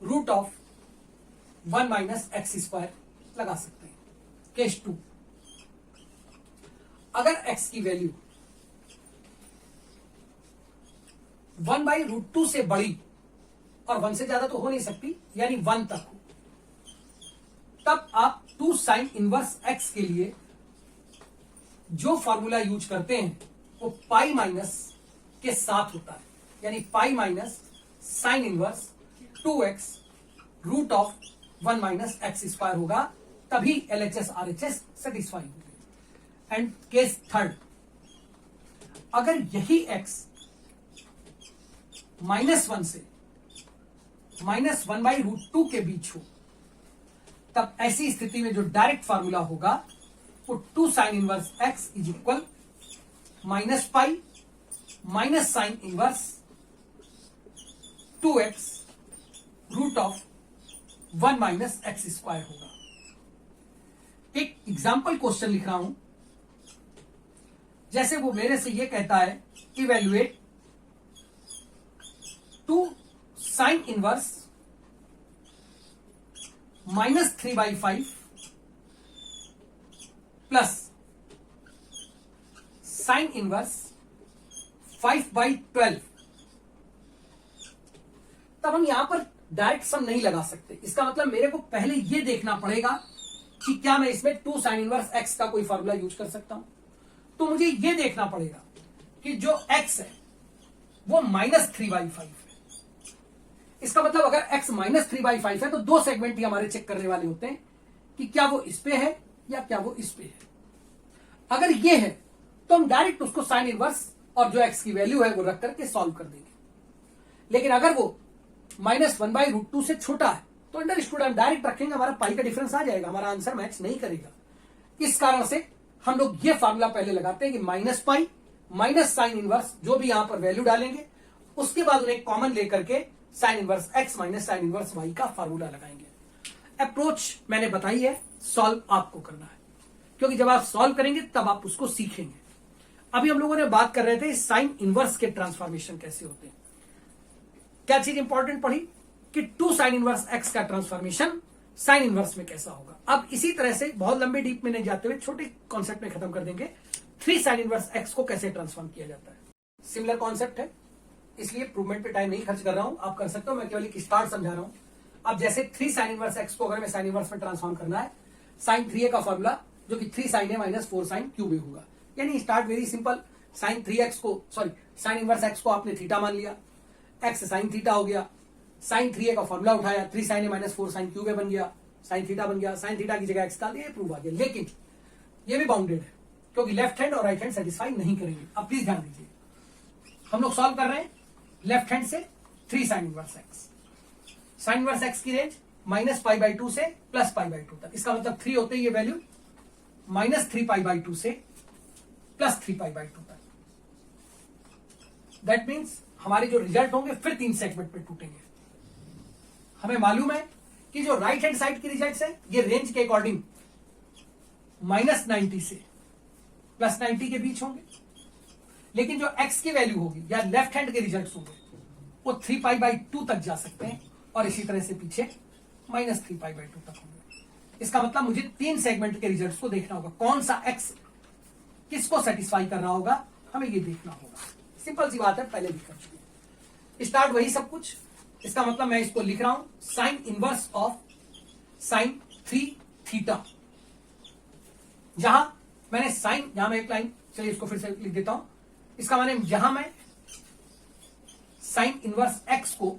√1 - x² लगा सकते हैं। केस 2, अगर x की वैल्यू 1/√2 से बड़ी और 1 से ज्यादा तो हो नहीं सकती, यानी 1 तक हो, तब आप 2 साइन इनवर्स x के लिए जो फॉर्मूला यूज करते हैं वो पाई माइनस के साथ होता है, यानी pi minus sine inverse 2x √1 - x² होगा, तभी LHS RHS सेटिस्फाई होगी। एंड केस थर्ड, अगर यही x -1 से -1/√2 के बीच हो, तब ऐसी स्थिति में जो डायरेक्ट फार्मूला होगा वो 2 sine inverse x is equal -pi minus sine inverse 2x √1 - x² होगा। एक एग्जाम्पल क्वेश्चन लिख रहा हूं, जैसे वो मेरे से ये कहता है evaluate 2 sine inverse -3/5 plus sine inverse 5/12, तब हम यहां पर डायरेक्ट सम नहीं लगा सकते। इसका मतलब मेरे को पहले यह देखना पड़ेगा कि क्या मैं इसमें 2 साइन इनवर्स x का कोई फॉर्मूला यूज कर सकता हूं। तो मुझे यह देखना पड़ेगा कि जो x है वो -3/5 है। इसका मतलब अगर x -3/5 है तो 2 सेगमेंट ही हमारे चेक करने वाले होते हैं कि क्या वो इस पे है या क्या वो इस पे है। अगर ये है तो हम डायरेक्ट उसको साइन इनवर्स और जो x की वैल्यू है वो रख करके सॉल्व कर देंगे। लेकिन अगर वो -1/√2 से छोटा है तो अंडरस्टूड हम डायरेक्ट रखेंगे, हमारा पाई का डिफरेंस आ जाएगा, हमारा आंसर मैच नहीं करेगा। इस कारण से हम लोग ये फार्मूला पहले लगाते हैं कि -पाई माइनस साइन इनवर्स, जो भी यहां पर वैल्यू डालेंगे उसके बाद उन्हें कॉमन लेकर के sign inverse x minus sine inverse y का फार्मूला लगाएंगे। अप्रोच मैंने बताई है, सॉल्व आपको करना है, क्योंकि जब आप सॉल्व करेंगे तब आप उसको सीखेंगे। अभी हम लोगों ने बात कर रहे थे साइन इनवर्स के ट्रांसफॉर्मेशन कैसे होते हैं। क्या चीज इंपॉर्टेंट पढ़ी कि 2 साइन इनवर्स x का ट्रांसफॉर्मेशन साइन इनवर्स में कैसा होगा। अब इसी तरह से बहुत लंबे डीप में नहीं जाते हुए छोटे कॉन्सेप्ट में खत्म कर देंगे 3 साइन इनवर्स x को कैसे ट्रांसफॉर्म किया जाता है। सिमिलर कॉन्सेप्ट है, इसलिए प्रूवमेंट पे टाइम नहीं खर्च कर रहा हूं, आप कर सकते हो, मैं केवल एक स्टार्ट समझा रहा हूं। अब जैसे 3 साइन इनवर्स x को अगर मैं साइन इनवर्स में ट्रांसफॉर्म करना है, साइन 3a का फॉर्मूला जो कि 3 sine a minus 4 sine cube a होगा। यानी start very simple, sign 3x को साइन इनवर्स x को आपने थीटा मान लिया, x साइन थीटा हो गया, साइन 3a का फॉर्मूला उठाया, 3 sine a minus 4 sine cube a बन गया, साइन थीटा बन गया, साइन थीटा की जगह x डाल दिया, प्रूव आ गया। लेकिन ये भी बाउंडेड है क्योंकि लेफ्ट हैंड और राइट हैंड सेटिस्फाई नहीं करेंगे। अब प्लीज ध्यान दीजिए, हम लोग सॉल्व कर रहे हैं लेफ्ट हैंड से 3 sine inverse x. Sign inverse x की रेंज -π/2 से +π/2 तक। इसका मतलब 3 होते ही ये वैल्यू -3π/2 से +3π/2 तक। दैट मीन्स हमारे जो रिजल्ट होंगे फिर 3 सेगमेंट में टूटेंगे। हमें मालूम है कि जो राइट हैंड साइड की रिजल्ट्स है ये रेंज के अकॉर्डिंग -90 से +90 के बीच होंगे, लेकिन जो एक्स की वैल्यू होगी या लेफ्ट हैंड के रिजल्ट्स होंगे वो 3π/2 तक जा सकते हैं और इसी तरह से पीछे -3π/2 तक होंगे। इसका मतलब मुझे 3 सेगमेंट के रिजल्ट्स को देखना होगा, कौन सा एक्स किसको सेटिस्फाई कर रहा होगा हमें ये देखना होगा। सिंपल सी बात है, पहले भी कर चुके। स्टार्ट वही सब कुछ। इसका मतलब मैं इसको लिख रहा हूं साइन इनवर्स ऑफ साइन 3θ। जहां मैंने साइन, यहां मैं एक लाइन, चलिए इसको फिर से लिख देता हूं। इसका माने यहां मैं साइन इनवर्स एक्स को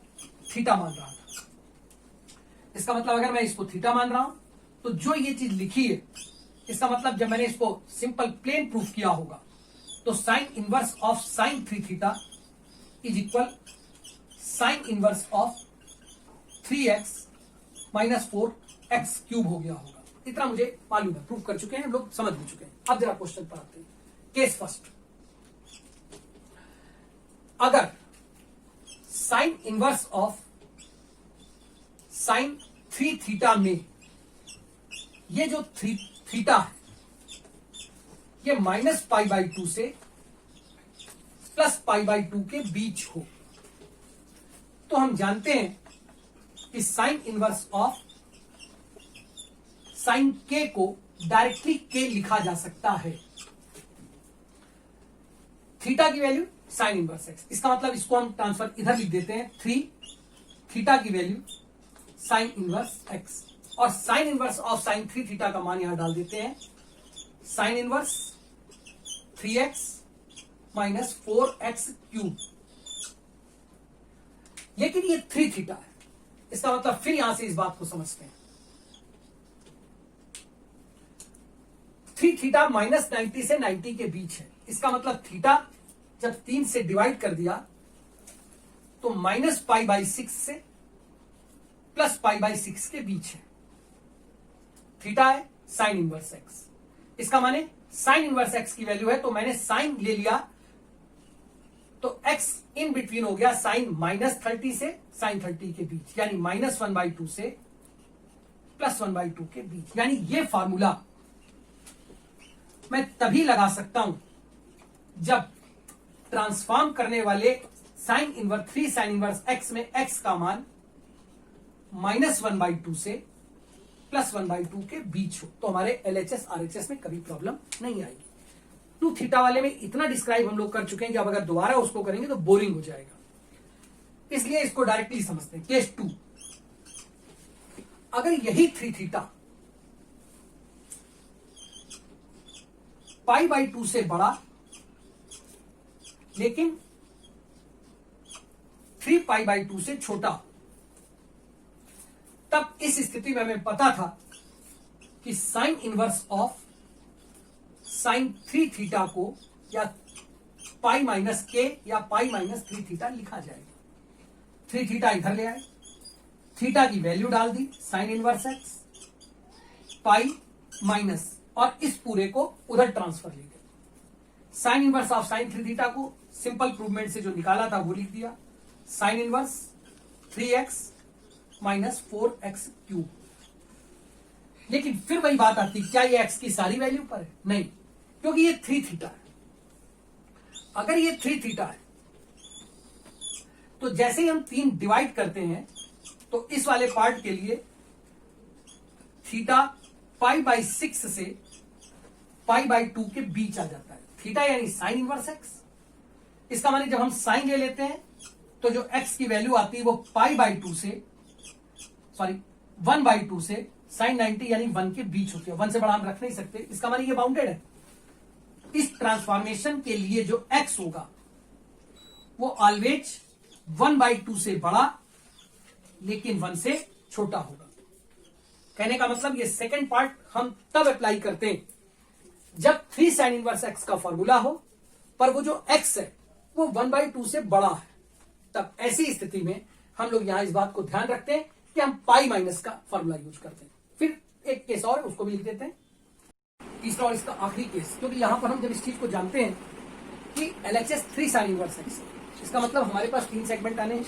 थीटा मान रहा था। इसका मतलब अगर मैं इसको थीटा मान रहा हूं तो जो ये चीज लिखी है, इसका मतलब जब मैंने इसको सिंपल प्लेन प्रूफ किया होगा तो sine inverse of sine 3θ is equal sine inverse of 3x - 4x³ हो गया होगा। इतना मुझे मालूम है, प्रूफ कर चुके हैं हम लोग, समझ भी चुके हैं। अब जरा क्वेश्चन पर आते हैं। केस फर्स्ट, अगर साइन इनवर्स ऑफ साइन 3θ में ये जो थीटा है ये -π/2 से +π/2 के बीच हो, तो हम जानते हैं कि sign inverse of sign k को डायरेक्टली k लिखा जा सकता है। थीटा की वैल्यू साइन इनवर्स एक्स, इसका मतलब इसको हम ट्रांसफर इधर लिख देते हैं 3 थीटा की वैल्यू साइन इनवर्स एक्स, और साइन इनवर्स ऑफ साइन 3θ का मान यहां डाल देते हैं साइन इनवर्स 3x - 4x³। लेकिन ये 3θ है, इसका मतलब फिर यहां से इस बात को समझते हैं 3θ -90 से 90 के बीच है। इसका मतलब थीटा जब 3 से डिवाइड कर दिया तो -π/6 से +π/6 के बीच है। थीटा है साइन इनवर्स एक्स, इसका माने साइन इनवर्स एक्स की वैल्यू है तो मैंने साइन ले लिया तो एक्स इन बिटवीन हो गया साइन -30 से साइन 30 के बीच, यानी -1/2 से +1/2 के बीच। यानी ये फॉर्मूला मैं तभी लगा सकता हूं जब ट्रांसफॉर्म करने वाले sine inverse 3 sine inverse x में एक्स का मान -1/2 से +1/2 के बीच हो, तो हमारे LHS RHS में कभी प्रॉब्लम नहीं आएगी। 2θ वाले में इतना डिस्क्राइब हम लोग कर चुके हैं कि अब अगर दोबारा उसको करेंगे तो बोरिंग हो जाएगा, इसलिए इसको डायरेक्टली समझते हैं। केस 2, अगर यही 3θ π/2 से बड़ा लेकिन 3π/2 से छोटा, तब इस स्थिति में हमें पता था कि साइन इनवर्स ऑफ साइन 3θ को या π-k या π-3θ लिखा जाएगा। 3θ इधर ले आए, थीटा की वैल्यू डाल दी sine inverse x, pi minus, और इस पूरे को उधर ट्रांसफर ले गए। साइन इनवर्स ऑफ साइन 3θ को सिंपल प्रूवमेंट से जो निकाला था वो लिख दिया, साइन इनवर्स 3x - 4x³। लेकिन फिर वही बात आती, क्या ये x की सारी वैल्यू पर है? नहीं, क्योंकि ये 3θ है। अगर ये 3θ है तो जैसे ही हम 3 डिवाइड करते हैं तो इस वाले पार्ट के लिए थीटा π/6 से π/2 के बीच आ जाता है। थीटा यानी साइन इनवर्स एक्स, इसका माने जब हम साइन ले लेते हैं तो जो x की वैल्यू आती है वो π/2 से 1/2 से साइन 90 यानी 1 के बीच होती है। 1 से बड़ा हम रख नहीं सकते, इसका माने ये बाउंडेड है। इस ट्रांसफॉर्मेशन के लिए जो x होगा वो ऑलवेज 1/2 से बड़ा लेकिन 1 से छोटा होगा। कहने का मतलब ये सेकंड पार्ट हम तब अप्लाई करते हैं जब 3 sin 1x का फॉर्मूला हो पर वो जो x है वो 1/2 से बड़ा है। तब ऐसी स्थिति में हम लोग यहां इस बात को ध्यान रखते हैं कि हम पाई माइनस का फॉर्मूला यूज करते हैं। फिर एक केस और, उसको भी लिख देते हैं, तीसरा और इसका आखिरी केस, क्योंकि यहां पर हम जब इस चीज को जानते हैं कि LHS 3 साइन इनवर्स एक्स, इसका मतलब हमारे पास 3 सेगमेंट आने हैं।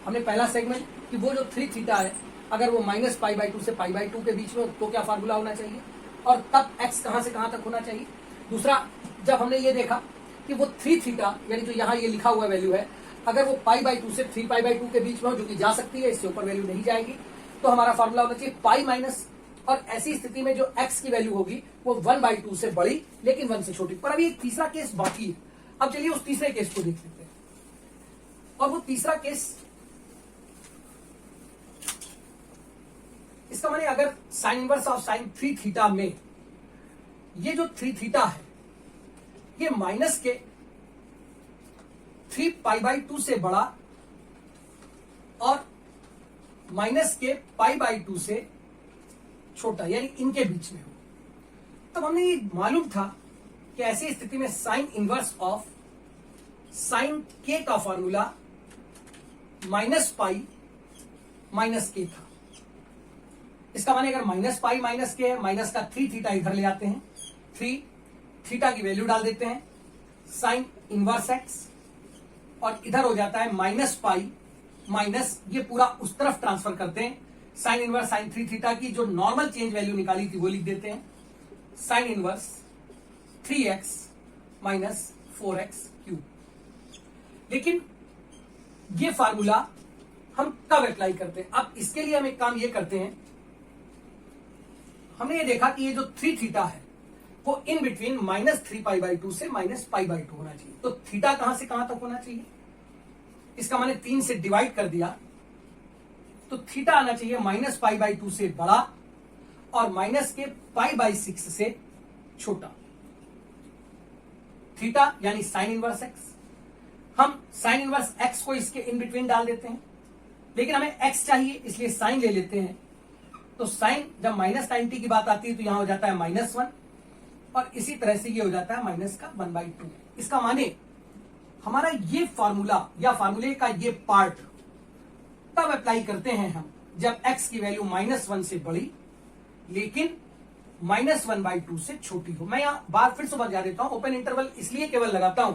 हमने पहला सेगमेंट कि वो जो 3 थीटा है अगर वो -π/2 से π/2 के बीच में तो क्या फार्मूला होना चाहिए, और तब x कहां से कहां तक होना चाहिए। दूसरा, जब हमने ये देखा कि वो 3 थीटा यानी जो यहाँ ये लिखा हुआ वैल्यू है अगर वो π/2 से 3π/2 के बीच में हो, जो कि जा सकती है, इससे ऊपर वैल्यू नहीं जाएगी, तो हमारा फार्मूला होना चाहिए पाई माइनस, और ऐसी स्थिति में जो x की वैल्यू होगी वो 1/2 से बड़ी लेकिन 1 से छोटी। पर अभी एक तीसरा केस बाकी है। अब चलिए उस तीसरे केस को देख लेते हैं। और वो तीसरा केस, इसका माने अगर sign inverse of sign 3 theta में ये जो 3 थीटा है ये माइनस के 3π/2 से बड़ा और माइनस के π/2 से छोटा यानी इनके बीच में हो, तब हमने ये मालूम था कि ऐसी स्थिति में साइन इनवर्स ऑफ साइन के का फॉर्मूला -π माइनस के था। इसका माने अगर -π माइनस के है, माइनस का 3 थीटा इधर ले आते हैं, 3 थीटा की वैल्यू डाल देते हैं साइन इनवर्स एक्स, और इधर हो जाता है -π माइनस, ये पूरा उस तरफ ट्रांसफर करते हैं, साइन इनवर्स साइन 3 थीटा की जो नॉर्मल चेंज वैल्यू निकाली थी वो लिख देते हैं sine inverse 3x minus 4x³। लेकिन ये फार्मूला हम कब अप्लाई करते हैं? अब इसके लिए हम एक काम ये करते हैं, हमने ये देखा कि ये जो 3 थीटा है वो इन बिटवीन -3π/2 से -π/2 होना चाहिए। तो थीटा कहां से कहां तक होना चाहिए? इसका मैंने 3 से डिवाइड कर दिया, तो थीटा आना चाहिए -π/2 से बड़ा और माइनस के π/6 से छोटा। थीटा यानी साइन इनवर्स एक्स, हम साइन इनवर्स एक्स को इसके इन बिटवीन डाल देते हैं, लेकिन हमें एक्स चाहिए इसलिए साइन ले लेते हैं। तो साइन जब -90 की बात आती है तो यहां हो जाता है -1, और इसी तरह से ये हो जाता है माइनस का 1/2। इसका माने हमारा ये फार्मूला या फार्मूले का ये पार्ट तब अप्लाई करते हैं हम जब x की वैल्यू -1 से बड़ी लेकिन -1/2 से छोटी हो। मैं यहां बार फिर से समझा देता हूं, ओपन इंटरवल इसलिए केवल लगाता हूं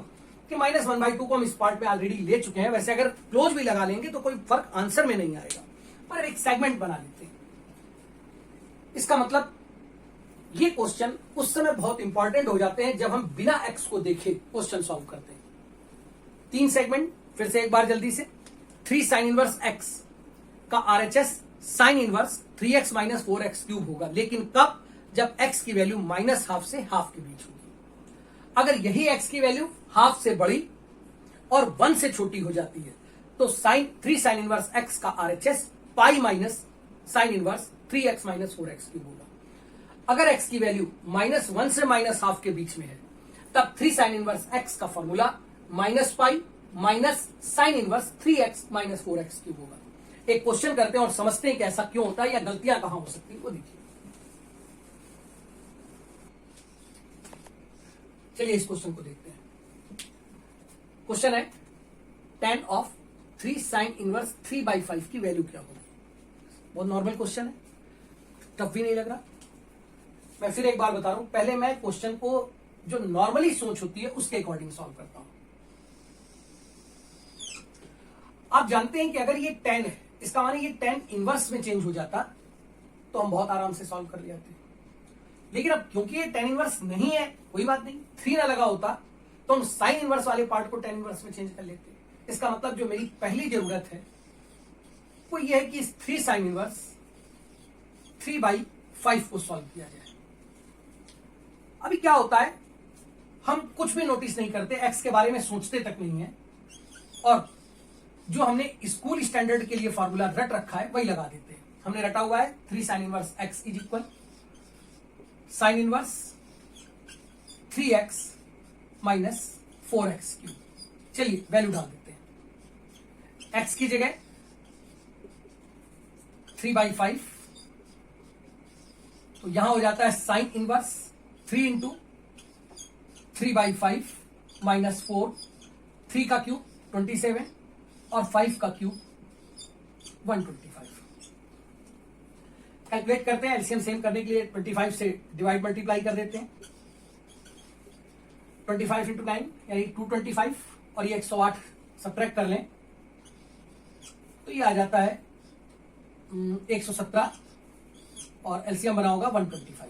कि -1/2 को हम इस पार्ट में ऑलरेडी ले चुके हैं। वैसे अगर क्लोज भी लगा लेंगे तो कोई फर्क आंसर में नहीं आएगा, पर एक सेगमेंट बना लेते हैं। इसका मतलब ये क्वेश्चन उस समय बहुत इंपॉर्टेंट हो जाते हैं जब हम बिना x को देखे क्वेश्चन सॉल्व करते हैं। 3 सेगमेंट फिर से एक बार जल्दी से, 3 साइन इनवर्स x का RHS sign inverse 3x minus 4x³ होगा, लेकिन कब? जब x की वैल्यू -½ से ½ के बीच होगी। अगर यही x की वैल्यू ½ से बड़ी और 1 से छोटी हो जाती है तो 3 साइन इनवर्स x का RHS pi minus sine inverse 3x minus 4x³ होगा। अगर x की वैल्यू -1 से -½ के बीच में है तब 3 साइन इनवर्स x का formula -π minus sine inverse 3x minus 4x³ होगा। एक क्वेश्चन करते हैं और समझते हैं कि ऐसा क्यों होता है या गलतियां कहां हो सकती है, वो देखिए। चलिए इस क्वेश्चन को देखते हैं। क्वेश्चन है tan ऑफ 3 साइन इनवर्स 3/5 की वैल्यू क्या होगी। बहुत नॉर्मल क्वेश्चन है, टफ भी नहीं लग रहा। मैं फिर एक बार बता रहा हूं, पहले मैं क्वेश्चन को जो नॉर्मली सोच होती है उसके अकॉर्डिंग सॉल्व करता हूं। आप जानते हैं कि अगर ये tan है, इसका माने ये tan इनवर्स में चेंज हो जाता तो हम बहुत आराम से सॉल्व कर लेते। लेकिन अब क्योंकि ये tan इनवर्स नहीं है, कोई बात नहीं, 3 ना लगा होता तो हम साइन इनवर्स वाले पार्ट को tan इनवर्स में चेंज कर लेते। इसका मतलब जो मेरी पहली जरूरत है वो ये है कि इस 3 साइन इनवर्स 3/5 को सॉल्व किया जाए। अभी क्या होता है, हम कुछ भी नोटिस नहीं करते, एक्स के बारे में सोचते तक नहीं है, और जो हमने स्कूल स्टैंडर्ड के लिए फॉर्मूला रट रखा है वही लगा देते हैं। हमने रटा हुआ है 3 sine inverse x is equal sine inverse 3x minus 4x³। चलिए वैल्यू डाल देते हैं। x की जगह 3/5, तो यहां हो जाता है साइन इनवर्स 3 इंटू 3/5 माइनस 4, 3 का क्यूब 27 और 5 का क्यूब 125। कैलकुलेट करते हैं, एलसीएम सेम करने के लिए 25 से डिवाइड मल्टीप्लाई कर देते हैं। 25 इंटू 9 यानी 225 और ये 108 सब्ट्रैक्ट कर लें तो ये आ जाता है 117 और एलसीएम बना होगा 125।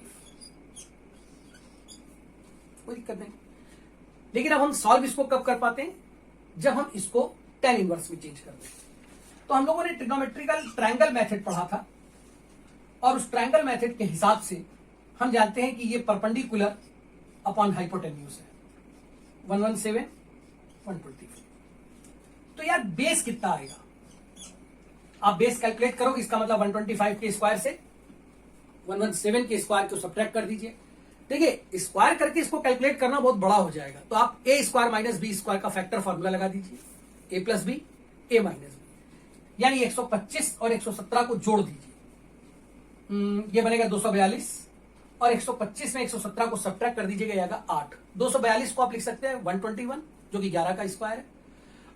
कोई दिक्कत नहीं। लेकिन अब हम सॉल्व इसको कब कर पाते हैं? जब हम इसको tan इनवर्स में चेंज कर दें। तो हम लोगों ने ट्रिग्नोमेट्रिकल ट्रायंगल मेथड पढ़ा था और उस ट्रायंगल मेथड के हिसाब से हम जानते हैं कि ये परपेंडिकुलर अपॉन हाइपोटेन्यूज है 117 125। तो यार बेस कितना आएगा? आप बेस कैलकुलेट करोगे, इसका मतलब 125 के स्क्वायर से 117 के स्क्वायर को सब्ट्रैक्ट कर दीजिए। देखिए स्क्वायर करके इसको कैलकुलेट करना बहुत बड़ा हो जाएगा, तो आप ए स्क्वायर माइनस बी स्क्वायर का फैक्टर फॉर्मूला लगा दीजिए, ए प्लस बी ए माइनस बी, यानी 125 और 117 को जोड़ दीजिए, ये बनेगा 242 और 125 में 117 को सब्ट्रैक्ट कर दीजिएगा, जाएगा 8। 242 को आप लिख सकते हैं 121 जो कि 11 का स्क्वायर है,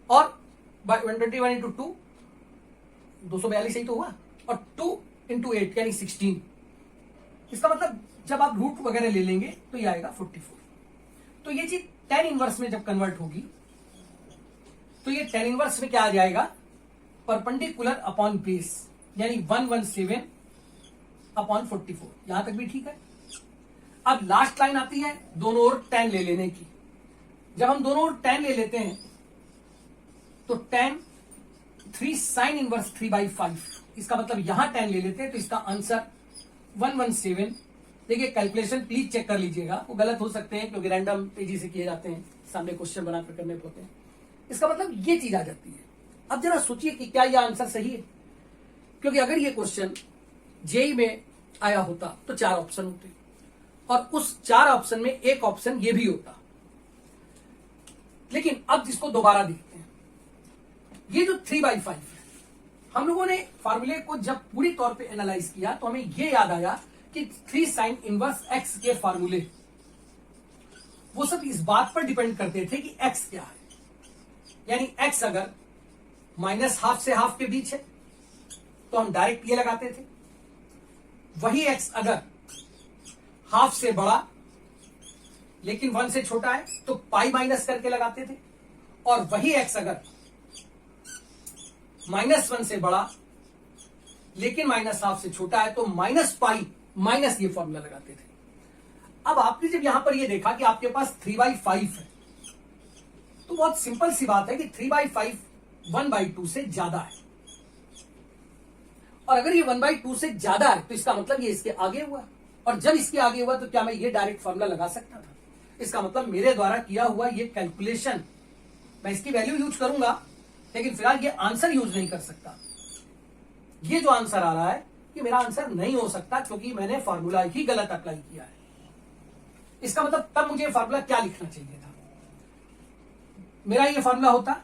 और 121 इंटू 2 242 ही तो हुआ, और 2 इंटू 8 यानी 16। इसका मतलब जब आप रूट वगैरह ले लेंगे तो ये आएगा 44। तो ये चीज tan इनवर्स में जब कन्वर्ट होगी तो ये tan इनवर्स में क्या आ जाएगा? परपेंडिकुलर अपॉन बेस, यानी 117 अपॉन 44। यहां तक भी ठीक है। अब लास्ट लाइन आती है दोनों ओर tan ले लेने की। जब हम दोनों ओर tan ले लेते हैं तो tan 3 साइन इनवर्स 3/5, इसका मतलब यहां tan ले लेते हैं तो इसका आंसर 117। देखिए कैलकुलेशन प्लीज चेक कर लीजिएगा, वो गलत हो सकते हैं क्योंकि रैंडम तेजी से किए जाते हैं, सामने क्वेश्चन बनाकर करने पड़ते हैं। इसका मतलब ये चीज आ जाती है। अब जरा सोचिए कि क्या यह आंसर सही है, क्योंकि अगर ये क्वेश्चन जेई में आया होता तो 4 ऑप्शन होते और उस 4 ऑप्शन में एक ऑप्शन ये भी होता। लेकिन अब जिसको दोबारा देखते हैं, ये जो 3/5 है, हम लोगों ने फार्मूले को जब पूरी तौर पे एनालाइज किया तो हमें ये याद आया कि 3 साइन इनवर्स x के फार्मूले वो सब इस बात पर डिपेंड करते थे कि x क्या है। यानी x अगर -12 से हाफ के बीच है तो हम डायरेक्ट ये लगाते थे, वही x अगर हाफ से बड़ा लेकिन 1 से छोटा है तो पाई माइनस करके लगाते थे, और वही x अगर -1 से बड़ा लेकिन -12 से छोटा है तो -पाई माइनस ये फॉर्मूला लगाते थे। अब आपने जब यहां पर ये देखा कि आपके पास 3/5 है तो बहुत सिंपल सी बात है कि 3/5 1/2 से ज्यादा है, और अगर ये 1/2 से ज्यादा है तो इसका मतलब ये इसके आगे हुआ, और जब इसके आगे हुआ तो क्या मैं ये डायरेक्ट फॉर्मूला लगा सकता था? इसका मतलब मेरे द्वारा किया हुआ ये कैलकुलेशन, मैं इसकी वैल्यू यूज करूंगा लेकिन फिलहाल ये आंसर यूज नहीं कर सकता। ये जो आंसर आ रहा है ये मेरा आंसर नहीं हो सकता क्योंकि मैंने फॉर्मूला ही गलत अप्लाई किया है। इसका मतलब तब मुझे फॉर्मूला क्या लिखना चाहिए था? मेरा ये फॉर्मूला होता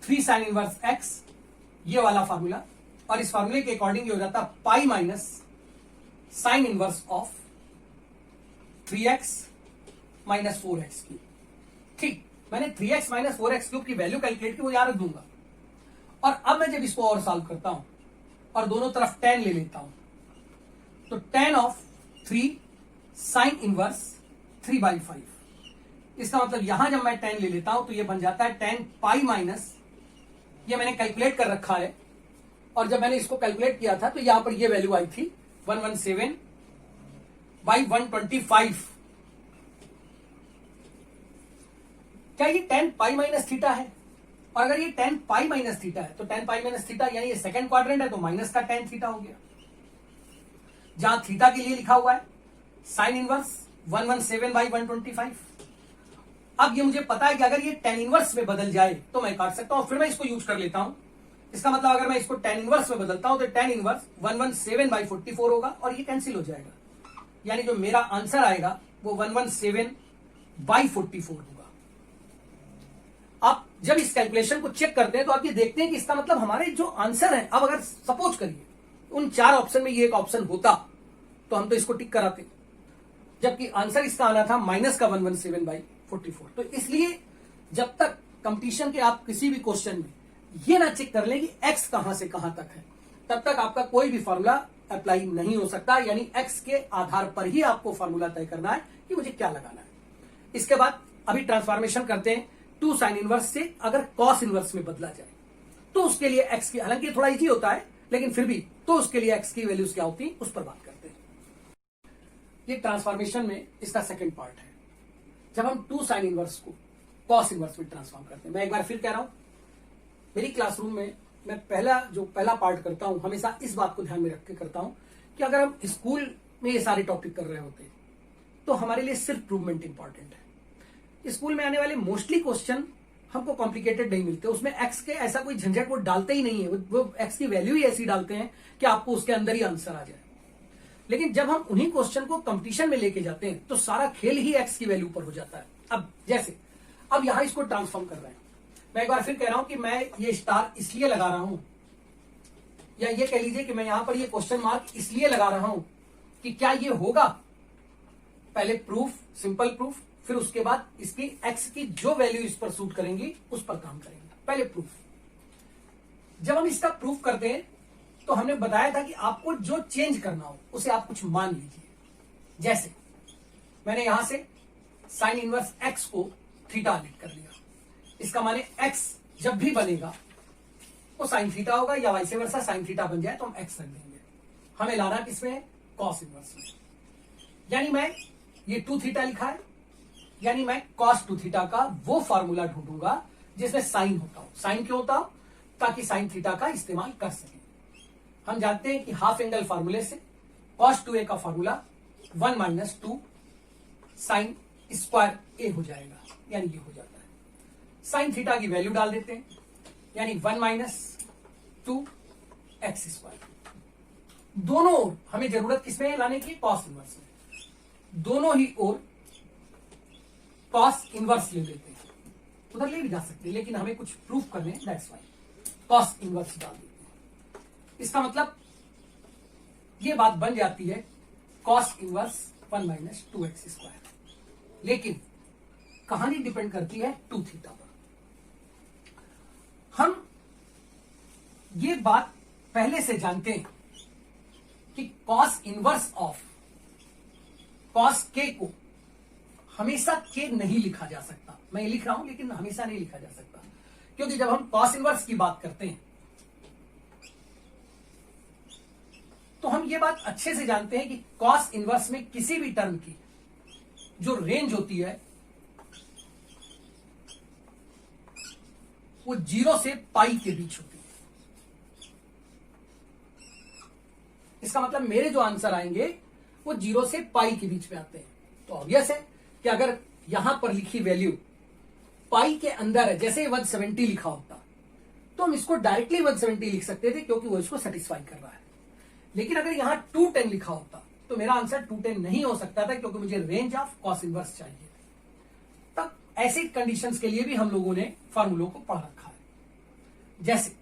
3 साइन इनवर्स x, ये वाला फॉर्मूला, और इस फॉर्मूले के अकॉर्डिंग ये हो जाता pi minus sine inverse of 3x minus 4x cube. ठीक, मैंने 3x माइनस 4x क्यूब की वैल्यू कैलकुलेट की, वो याद रख दूंगा। और अब मैं जब इसको और सॉल्व करता हूं और दोनों तरफ tan ले लेता हूं तो tan ऑफ 3 साइन इनवर्स 3/5, इसका मतलब यहां जब मैं tan ले लेता हूं तो ये बन जाता है tan पाई माइनस, ये मैंने कैलकुलेट कर रखा है, और जब मैंने इसको कैलकुलेट किया था तो यहां पर ये वैल्यू आई थी 117/125। क्या ये tan पाई माइनस थीटा है? और अगर ये tan पाई माइनस थीटा है तो tan पाई माइनस थीटा यानी ये सेकंड क्वाड्रेंट है तो माइनस का tan थीटा हो गया। जहां थीटा के लिए लिखा हुआ है साइन इनवर्स 117/125। अब ये मुझे पता है कि अगर ये tan इनवर्स में बदल जाए तो मैं काट सकता हूं, फिर मैं इसको यूज कर लेता हूं। इसका मतलब अगर मैं इसको tan इनवर्स में बदलता हूं तो tan इनवर्स 117/44 होगा और ये कैंसिल हो जाएगा, यानी जो मेरा आंसर आएगा वो 117/44 होगा। आप जब इस कैलकुलेशन को चेक करते हैं तो आप ये देखते हैं कि इसका मतलब हमारे जो आंसर है, अब अगर सपोज करिए उन 4 ऑप्शन में ये एक ऑप्शन होता तो हम तो इसको टिक कराते, जबकि आंसर इसका आना था माइनस का 117/44। तो इसलिए जब तक कंपटीशन के आप किसी भी क्वेश्चन में ये ना चेक कर लें कि एक्स कहां से कहां तक है, तब तक आपका कोई भी फॉर्मूला अप्लाई नहीं हो सकता। यानी एक्स के आधार पर ही आपको फॉर्मूला तय करना है कि मुझे क्या लगाना है। इसके बाद अभी ट्रांसफॉर्मेशन करते हैं 2 साइन इनवर्स से अगर कॉस इनवर्स में बदला जाए तो उसके लिए एक्स की, हालांकि थोड़ा इजी होता है लेकिन फिर भी, तो उसके लिए एक्स की वैल्यूज क्या होती है उस पर बात करते हैं। ये ट्रांसफॉर्मेशन में इसका सेकंड पार्ट है, जब हम 2 साइन इनवर्स को कॉस इनवर्स में ट्रांसफॉर्म करते हैं। मैं एक बार फिर कह रहा हूं, मेरी क्लासरूम में मैं पहला पार्ट करता हूं, हमेशा इस बात को ध्यान में रख के करता हूं कि अगर हम स्कूल में ये सारे टॉपिक कर रहे होते तो हमारे लिए सिर्फ प्रूवमेंट इंपॉर्टेंट है। स्कूल में आने वाले मोस्टली क्वेश्चन हमको कॉम्प्लिकेटेड नहीं मिलते, उसमें एक्स के ऐसा कोई झंझट वो डालते ही नहीं है, वो एक्स की वैल्यू ही ऐसी डालते हैं कि आपको उसके अंदर ही आंसर आ जाए। लेकिन जब हम उन्हीं क्वेश्चन को कंपटीशन में लेके जाते हैं तो सारा खेल ही एक्स की वैल्यू पर हो जाता है। अब यहां इसको ट्रांसफॉर्म कर रहे हैं। मैं एक बार फिर कह रहा हूं कि मैं ये स्टार इसलिए लगा रहा हूं, या ये कह लीजिए कि मैं यहां पर ये क्वेश्चन मार्क इसलिए लगा रहा हूं कि क्या ये होगा। पहले प्रूफ, सिंपल प्रूफ, फिर उसके बाद इसकी एक्स की जो वैल्यू इस पर सूट करेंगी उस पर काम करेंगे। पहले प्रूफ। जब हम इसका प्रूफ करते हैं तो हमने बताया था कि आपको जो चेंज करना हो उसे आप कुछ मान लीजिए। जैसे मैंने यहां से साइन इनवर्स एक्स को थीटा लिख कर लिया, इसका माने एक्स जब भी बनेगा वो साइन थीटा होगा, या वाइस वर्सा साइन थीटा बन जाए तो हम एक्स रख देंगे। हमें लाना किसमें, कॉस इनवर्स में। यानी मैं ये 2 थीटा लिखा है, यानी मैं कॉस 2 थीटा का वो फॉर्मूला ढूंढूंगा जिसमें साइन होता हो। साइन क्यों होता हो, ताकि साइन थीटा का इस्तेमाल कर सके। हम जानते हैं कि हाफ एंगल फॉर्मूले से कॉस 2a का फॉर्मूला 1 माइनस 2 साइन स्क्वायर ए हो जाएगा, यानी ये हो जाता है। साइन थीटा की वैल्यू डाल देते हैं, यानी 1 माइनस 2 एक्स स्क्वायर। दोनों ओर हमें जरूरत किसमें लाने की, कॉस इनवर्स में। दोनों ही ओर कॉस इनवर्स ले लेते हैं, उधर ले भी जा सकते हैं लेकिन हमें कुछ प्रूफ करने, दैट्स व्हाई कॉस इनवर्स डाल देते हैं। इसका मतलब ये बात बन जाती है cos inverse 1 minus 2 x square. लेकिन कहानी डिपेंड करती है 2 थीटा पर। हम ये बात पहले से जानते हैं कि कॉस इनवर्स ऑफ कॉस के को हमेशा के नहीं लिखा जा सकता। मैं ये लिख रहा हूं लेकिन हमेशा नहीं लिखा जा सकता, क्योंकि जब हम कॉस इनवर्स की बात करते हैं तो हम ये बात अच्छे से जानते हैं कि कॉस इनवर्स में किसी भी टर्म की जो रेंज होती है वो 0 से पाई के बीच होती है। इसका मतलब मेरे जो आंसर आएंगे वो 0 से पाई के बीच में आते हैं। तो ऑब्वियस है कि अगर यहां पर लिखी वैल्यू पाई के अंदर है, जैसे 170 लिखा होता तो हम इसको डायरेक्टली 170 लिख सकते थे क्योंकि वो इसको सेटिस्फाई कर रहा है। लेकिन अगर यहां 210 लिखा होता तो मेरा आंसर 210 नहीं हो सकता था, क्योंकि मुझे रेंज ऑफ कॉस इनवर्स चाहिए। तब ऐसी कंडीशंस के लिए भी हम लोगों ने फॉर्मूलों को पढ़ रखा है। जैसे,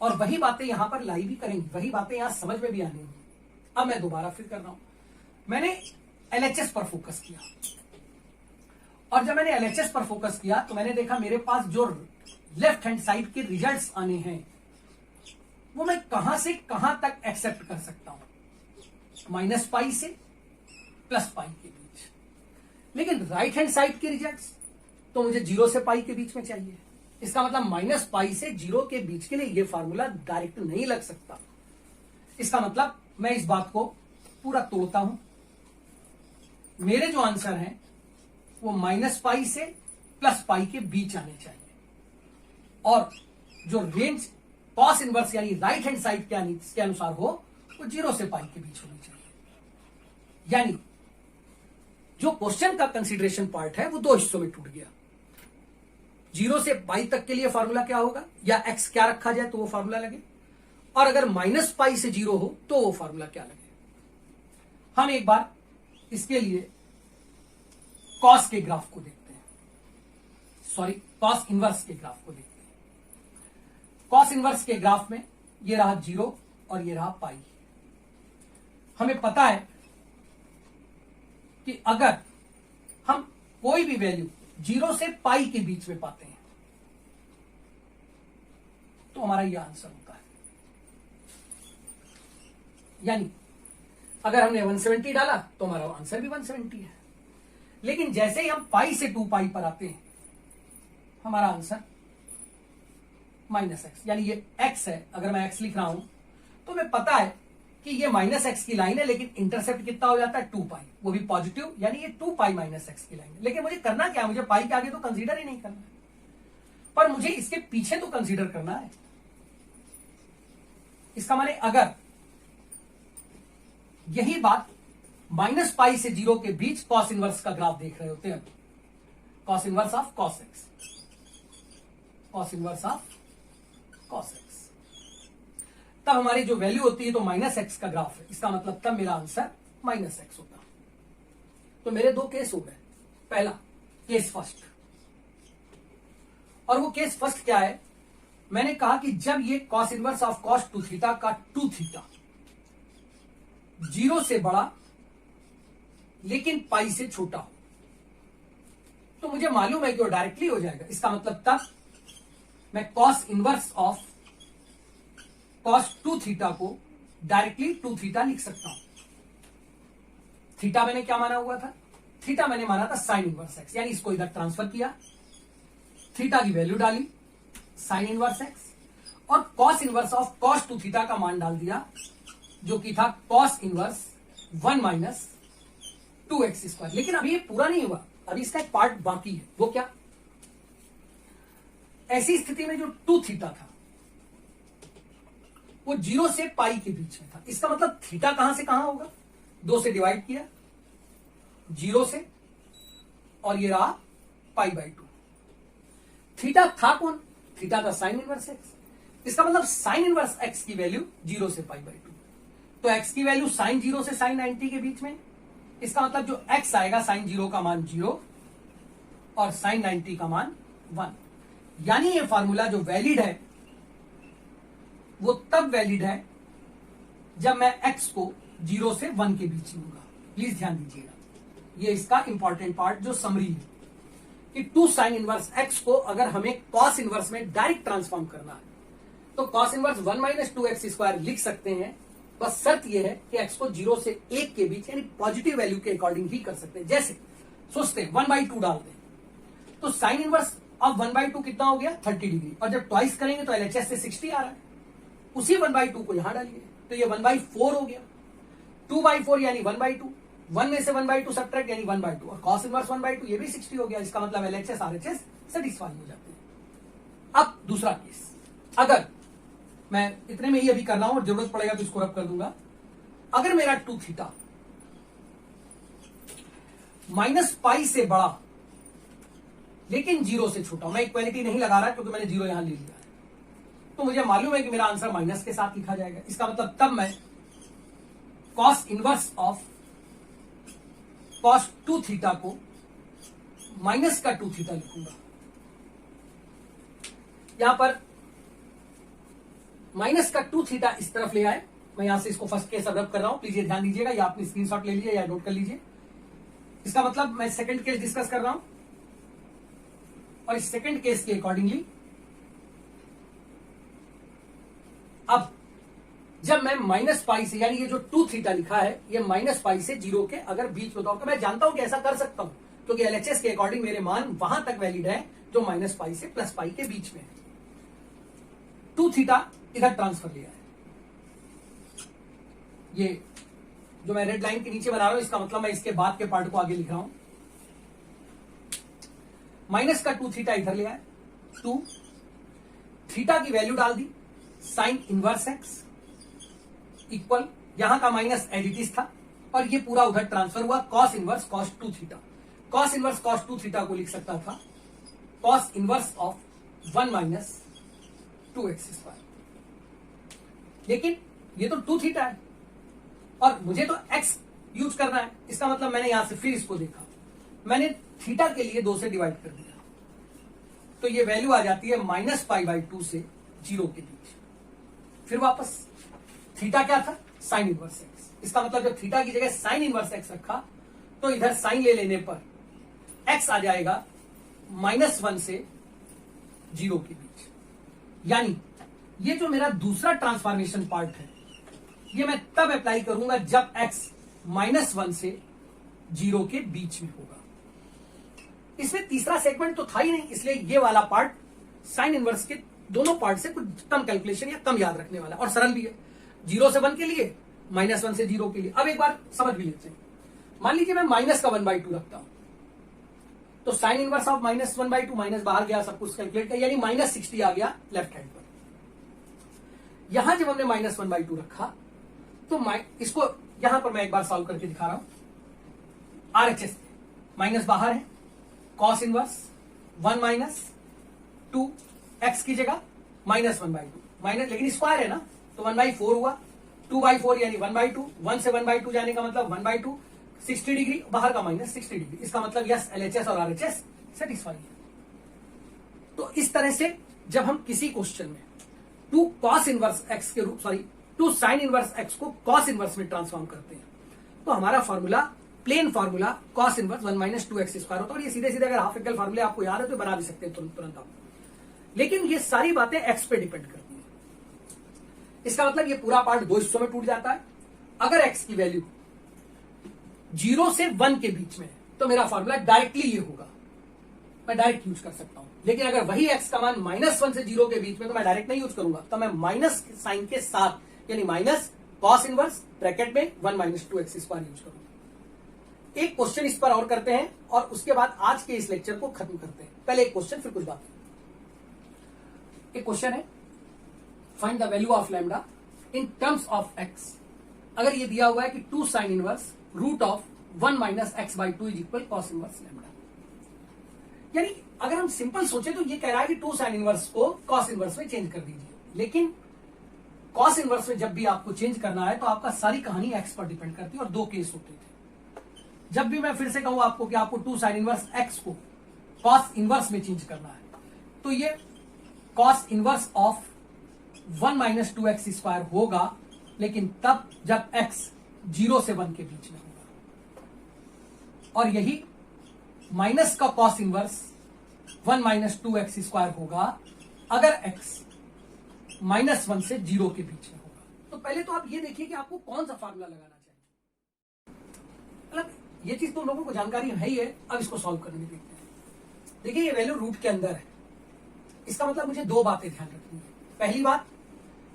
और वही बातें यहां पर लाई भी करेंगी, वही बातें यहां समझ में भी आनी होंगी। अब मैं दोबारा फिर कर रहा हूं, मैंने एलएचएस पर फोकस किया, और जब मैंने एलएचएस पर फोकस किया तो मैंने देखा मेरे पास जो लेफ्ट हैंड साइड के रिजल्ट्स आने हैं वो मैं कहां से कहां तक एक्सेप्ट कर सकता हूं, माइनस पाई से प्लस पाई के बीच। लेकिन राइट हैंड साइड के रिजल्ट्स तो मुझे 0 से पाई के बीच में चाहिए। इसका मतलब माइनस पाई से 0 के बीच के लिए ये फॉर्मूला डायरेक्ट नहीं लग सकता। इसका मतलब मैं इस बात को पूरा तोड़ता हूं, मेरे जो आंसर हैं वो माइनस पाई से प्लस पाई के बीच आने चाहिए, और जो रेंज कॉस इनवर्स यानी राइट हैंड साइड के अनुसार हो वो 0 से पाई के बीच होनी चाहिए। यानी जो क्वेश्चन का कंसीडरेशन पार्ट है वो 2 हिस्सों में टूट गया। 0 से पाई तक के लिए फॉर्मूला क्या होगा, या एक्स क्या रखा जाए तो वो फॉर्मूला लगे, और अगर माइनस पाई से 0 हो तो वो फॉर्मूला क्या लगे। हम एक बार इसके लिए कॉस के ग्राफ को देखते हैं, सॉरी कॉस इनवर्स के ग्राफ को देखते हैं। कॉस इनवर्स के ग्राफ में ये रहा 0 और ये रहा पाई। हमें पता है कि अगर हम कोई भी वैल्यू 0 से पाई के बीच में पाते हैं तो हमारा ये आंसर होता है। यानी अगर हमने 170 डाला तो हमारा आंसर भी 170 है। लेकिन जैसे ही हम पाई से 2 पाई पर आते हैं, हमारा आंसर -x, यानी ये x है। अगर मैं x लिख रहा हूं तो मैं पता है कि ये -x की लाइन है, लेकिन इंटरसेप्ट कितना हो जाता है 2 पाई, वो भी पॉजिटिव, यानी ये 2 पाई -x की लाइन है। लेकिन मुझे करना क्या है, मुझे पाई के आगे तो कंसीडर ही नहीं करना है, पर मुझे इसके पीछे तो कंसीडर करना है। इसका माने अगर यही बात -पाई से 0 के बीच कॉस इनवर्स का ग्राफ देख रहे होते हैं, cos inverse of cos x, cos inverse of cos x, तब हमारी जो वैल्यू होती है तो -x का ग्राफ है। इसका मतलब तब मेरा आंसर -x होता। तो मेरे 2 केस हो गए। पहला केस फर्स्ट, और वो केस फर्स्ट क्या है, मैंने कहा कि जब ये cos inverse of cos 2 theta का 2 थीटा 0 से बड़ा लेकिन पाई से छोटा हो, तो मुझे मालूम है कि वो डायरेक्टली हो जाएगा। इसका मतलब तब मैं cos inverse of cos 2 theta को डायरेक्टली 2 थीटा लिख सकता हूं। थीटा मैंने क्या माना हुआ था, थीटा मैंने माना था साइन इनवर्स एक्स, यानी इसको इधर ट्रांसफर किया, थीटा की वैल्यू डाली साइन इनवर्स एक्स, और cos inverse of cos 2 theta का मान डाल दिया, जो कि था cos inverse 1 minus 2x square. लेकिन अभी ये पूरा नहीं हुआ, अभी इसका एक पार्ट बाकी है। वो क्या, ऐसी स्थिति में जो 2 थीटा था वो 0 से पाई के बीच में था। इसका मतलब थीटा कहां से कहां होगा, 2 से डिवाइड किया 0 से, और ये रहा π/2। थीटा था कौन, थीटा था साइन इनवर्स एक्स। इसका मतलब साइन इनवर्स एक्स की वैल्यू 0 से π/2, तो एक्स की वैल्यू साइन 0 से साइन 90 के बीच में। इसका मतलब जो एक्स आएगा, साइन 0 का मान 0 और साइन 90 का मान 1। यानी ये फार्मूला जो वैलिड है वो तब वैलिड है जब मैं x को 0 से 1 के बीच लूंगा। प्लीज ध्यान दीजिएगा, ये इसका इंपॉर्टेंट पार्ट जो समरी है कि 2 साइन इनवर्स x को अगर हमें कॉस इनवर्स में डायरेक्ट ट्रांसफॉर्म करना है तो cos inverse 1 minus 2x square लिख सकते हैं। बस शर्त यह है कि x को 0 से 1 के बीच यानी पॉजिटिव वैल्यू के अकॉर्डिंग ही कर सकते हैं। जैसे सोचते हैं 1/2 डालते हैं तो साइन इनवर्स अब 1/2 कितना हो गया 30 डिग्री, और जब ट्वाइस करेंगे तो LHS से 60 आ रहा है, उसी 1/2 को यहां डालिए तो ये 1/4 हो गया। 2/4 यानी 1/2, 1 में से 1/2 सब्ट्रैक्ट यानी 1/2, और कॉस इनवर्स 1/2 ये भी 60 हो गया। इसका मतलब LHS RHS सेटिस्फाई हो जाते हैं। अब दूसरा केस, अगर मैं इतने में ही अभी कर रहा हूं और जरूरत पड़ेगा तो इसको रब कर दूंगा। अगर मेरा 2 थीटा -पाई से बड़ा लेकिन 0 से छोटा, मैं इक्वालिटी नहीं लगा रहा क्योंकि मैंने 0 यहां ले लिया है, तो मुझे मालूम है कि मेरा आंसर माइनस के साथ लिखा जाएगा। इसका मतलब तब मैं cos inverse of cos 2 theta को माइनस का 2 थीटा लिखूंगा। यहां पर माइनस का 2 थीटा इस तरफ ले आए, मैं यहां से इसको फर्स्ट केस अब रब कर रहा हूं, प्लीज ये ध्यान दीजिएगा, या आपने स्क्रीनशॉट ले लीजिए या नोट कर लीजिए। इसका मतलब मैं सेकंड केस डिस्कस कर रहा हूं, और इस सेकंड केस के अकॉर्डिंगली अब जब मैं -पाई से, यानी ये जो 2 थीटा लिखा है ये -पाई से 0 के अगर बीच में, तो मैं जानता हूं कि ऐसा कर सकता हूं क्योंकि LHS के अकॉर्डिंग मेरे मान वहां तक वैलिड है जो -पाई से +पाई के बीच में है। 2 थीटा इधर ट्रांसफर लिया है, ये जो मैं रेड लाइन के नीचे बना रहा हूं, इसका मतलब मैं इसके बाद के पार्ट को आगे लिख रहा हूं। माइनस का 2 थीटा इधर ले आए, 2 थीटा की वैल्यू डाल दी साइन इनवर्स एक्स इक्वल, यहां का माइनस एडिटिस था और ये पूरा उधर ट्रांसफर हुआ cos inverse cos 2 theta. Cos inverse cos 2 theta को लिख सकता था cos inverse of 1 minus 2x square, लेकिन ये तो 2 थीटा है और मुझे तो x यूज करना है। इसका मतलब मैंने यहां से फिर इसको देखा, मैंने थीटा के लिए 2 से डिवाइड कर दिया, तो ये वैल्यू आ जाती है -π/2 से 0 के बीच। फिर वापस थीटा क्या था साइन इनवर्स एक्स, इसका मतलब जब थीटा की जगह साइन इनवर्स एक्स रखा तो इधर साइन ले लेने पर एक्स आ जाएगा -1 से 0 के बीच। यानी ये जो मेरा दूसरा ट्रांसफॉर्मेशन पार्ट है, ये मैं तब अप्लाई करूंगा जब x -1 से 0 के बीच में होगा। इसमें तीसरा सेगमेंट तो था ही नहीं, इसलिए ये वाला पार्ट साइन इनवर्स के दोनों पार्ट से कुछ कम कैलकुलेशन या कम याद रखने वाला और सरल भी है, 0 से 1 के लिए, -1 से 0 के लिए। अब एक बार समझ भी लेते हैं। मान लीजिए मैं माइनस का 1/2 रखता हूं, तो साइन इनवर्स ऑफ -1/2, माइनस बाहर गया, सब कुछ कैलकुलेट किया, यानी -60 आ गया लेफ्ट हैंड पर। यहां जब हमने -1/2 रखा तो इसको यहां पर मैं एक बार सॉल्व करके दिखा रहा हूं। RHS माइनस बाहर है, कॉस इनवर्स 1 - 2 x की जगह -1/2 माइनस, लेकिन स्क्वायर है ना, तो 1/4 हुआ, 2/4 यानी 1/2, 1 से 1/2 जाने का मतलब 1/2, 60 डिग्री बाहर का -60 डिग्री, इसका मतलब यस LHS और RHS सेटिस्फाई है। तो इस तरह से जब हम किसी क्वेश्चन में 2 cos इनवर्स x के रूप 2 साइन इनवर्स x को cos इनवर्स में ट्रांसफॉर्म करते हैं, तो हमारा formula plain formula cos inverse 1 - 2x square होता है। और ये सीधे सीधे अगर हाफ एकल फॉर्मूले आपको याद है तो बना भी सकते हैं तुरंत आप, लेकिन ये सारी बातें x पे डिपेंड करती हैं। इसका मतलब ये पूरा पार्ट 2 हिस्सों में टूट जाता है। अगर x की वैल्यू 0 से 1 के बीच में है तो मेरा फॉर्मूला डायरेक्टली ये होगा, मैं डायरेक्ट यूज कर सकता हूं। लेकिन अगर वही x का मान -1 से 0 के बीच में, तो मैं डायरेक्ट नहीं यूज करूंगा, तो मैं माइनस साइन के साथ, यानी माइनस कॉस इनवर्स ब्रैकेट में 1 - 2x स्क्वायर यूज करूंगा। एक क्वेश्चन इस पर और करते हैं और उसके बाद आज के इस लेक्चर को खत्म करते हैं। पहले एक क्वेश्चन फिर कुछ बातें। एक क्वेश्चन है, find the value of lambda in terms of x। अगर ये दिया हुआ है कि 2 sine inverse root of 1 - x/2 is equal cos inverse lambda, यानी अगर हम सिंपल सोचे तो ये कह रहा है कि 2 साइन इनवर्स को कॉस इनवर्स में चेंज कर दीजिए। लेकिन कॉस इनवर्स में जब भी आपको चेंज करना है तो आपका सारी कहानी x पर डिपेंड करती है, और 2 केस होते थे। जब भी मैं फिर से कहूं आपको कि आपको 2 साइन इनवर्स x को कॉस इनवर्स में चेंज करना है, तो ये cos inverse of 1 - 2x square होगा, लेकिन तब जब x 0 से 1 के बीच में होगा। और यही माइनस का कॉस इनवर्स 1 - 2x स्क्वायर होगा अगर x -1 से 0 के बीच में होगा। तो पहले तो आप ये देखिए कि आपको कौन सा फार्मूला लगाना चाहिए। मतलब ये चीज तो लोगों को जानकारी है ही है। अब इसको सॉल्व करने में देखते हैं। देखिए ये वैल्यू रूट के अंदर है, इसका मतलब मुझे 2 बातें ध्यान रखनी है। पहली बात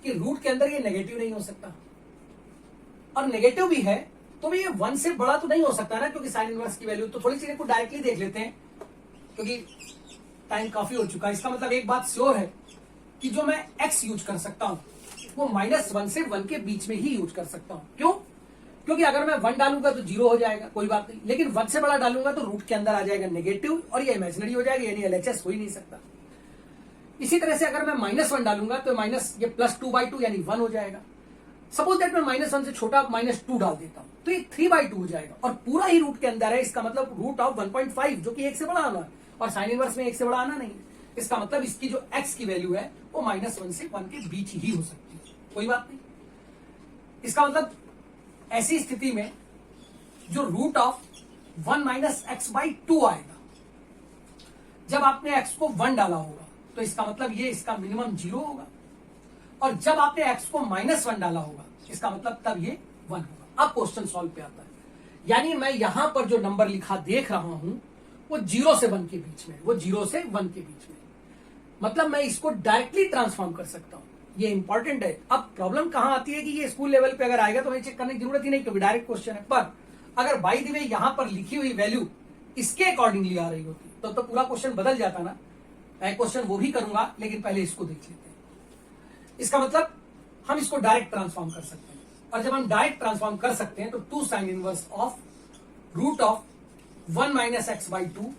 कि रूट के अंदर ये नेगेटिव नहीं हो सकता, और नेगेटिव भी है तो भी ये 1 से बड़ा तो नहीं हो सकता ना, क्योंकि साइन इनवर्स की वैल्यू। तो थोड़ी चीजें को डायरेक्टली देख लेते हैं क्योंकि टाइम काफी हो चुका है। इसका मतलब एक बात श्योर है कि जो मैं x यूज कर सकता हूं वो -1 से 1 के बीच में ही यूज कर सकता हूं। क्यों? क्योंकि अगर मैं 1 डालूंगा तो 0 हो जाएगा, कोई बात नहीं, लेकिन 1 से बड़ा डालूंगा तो रूट के अंदर आ जाएगा नेगेटिव, और ये इमेजिनरी हो जाएगा, यानी LHS हो ही नहीं सकता। इसी तरह से अगर मैं -1 डालूंगा तो माइनस ये +2/2 यानी 1 हो जाएगा। सपोज दैट मैं -1 से छोटा -2 डाल देता हूं तो ये 3/2 हो जाएगा, और पूरा ही रूट के अंदर है। इसका मतलब रूट ऑफ 1.5 जो कि 1 से बड़ा आना है, और साइन इनवर्स में 1 से बड़ा आना नहीं है। इसका मतलब इसकी जो x की वैल्यू है वो -1 से 1 के बीच ही हो सकती है, कोई बात नहीं। इसका मतलब ऐसी स्थिति में जो रूट ऑफ 1 - x/2 आएगा, जब आपने x को 1 डाला होगा तो इसका मतलब ये इसका मिनिमम 0 होगा, और जब आपने x को -1 डाला होगा इसका मतलब तब ये 1 होगा। अब क्वेश्चन सॉल्व पे आता है, यानी मैं यहां पर जो नंबर लिखा देख रहा हूं वो 0 से 1 के बीच में, वो 0 से 1 के बीच में, मतलब मैं इसको डायरेक्टली ट्रांसफॉर्म कर सकता हूं। ये इंपॉर्टेंट है। अब प्रॉब्लम कहां आती है कि ये स्कूल लेवल पे अगर आएगा तो हमें चेक करने की जरूरत ही नहीं, क्योंकि डायरेक्ट क्वेश्चन है। पर अगर बाय द वे यहां पर लिखी हुई वैल्यू इसके अकॉर्डिंगली आ रही होती तो पूरा क्वेश्चन बदल जाता ना। मैं क्वेश्चन वो भी करूंगा, लेकिन पहले इसको देख लेते हैं। इसका मतलब हम इसको डायरेक्ट ट्रांसफॉर्म कर सकते हैं, और जब हम डायरेक्ट ट्रांसफॉर्म कर सकते हैं तो 2 sine inverse of root of 1 - x/2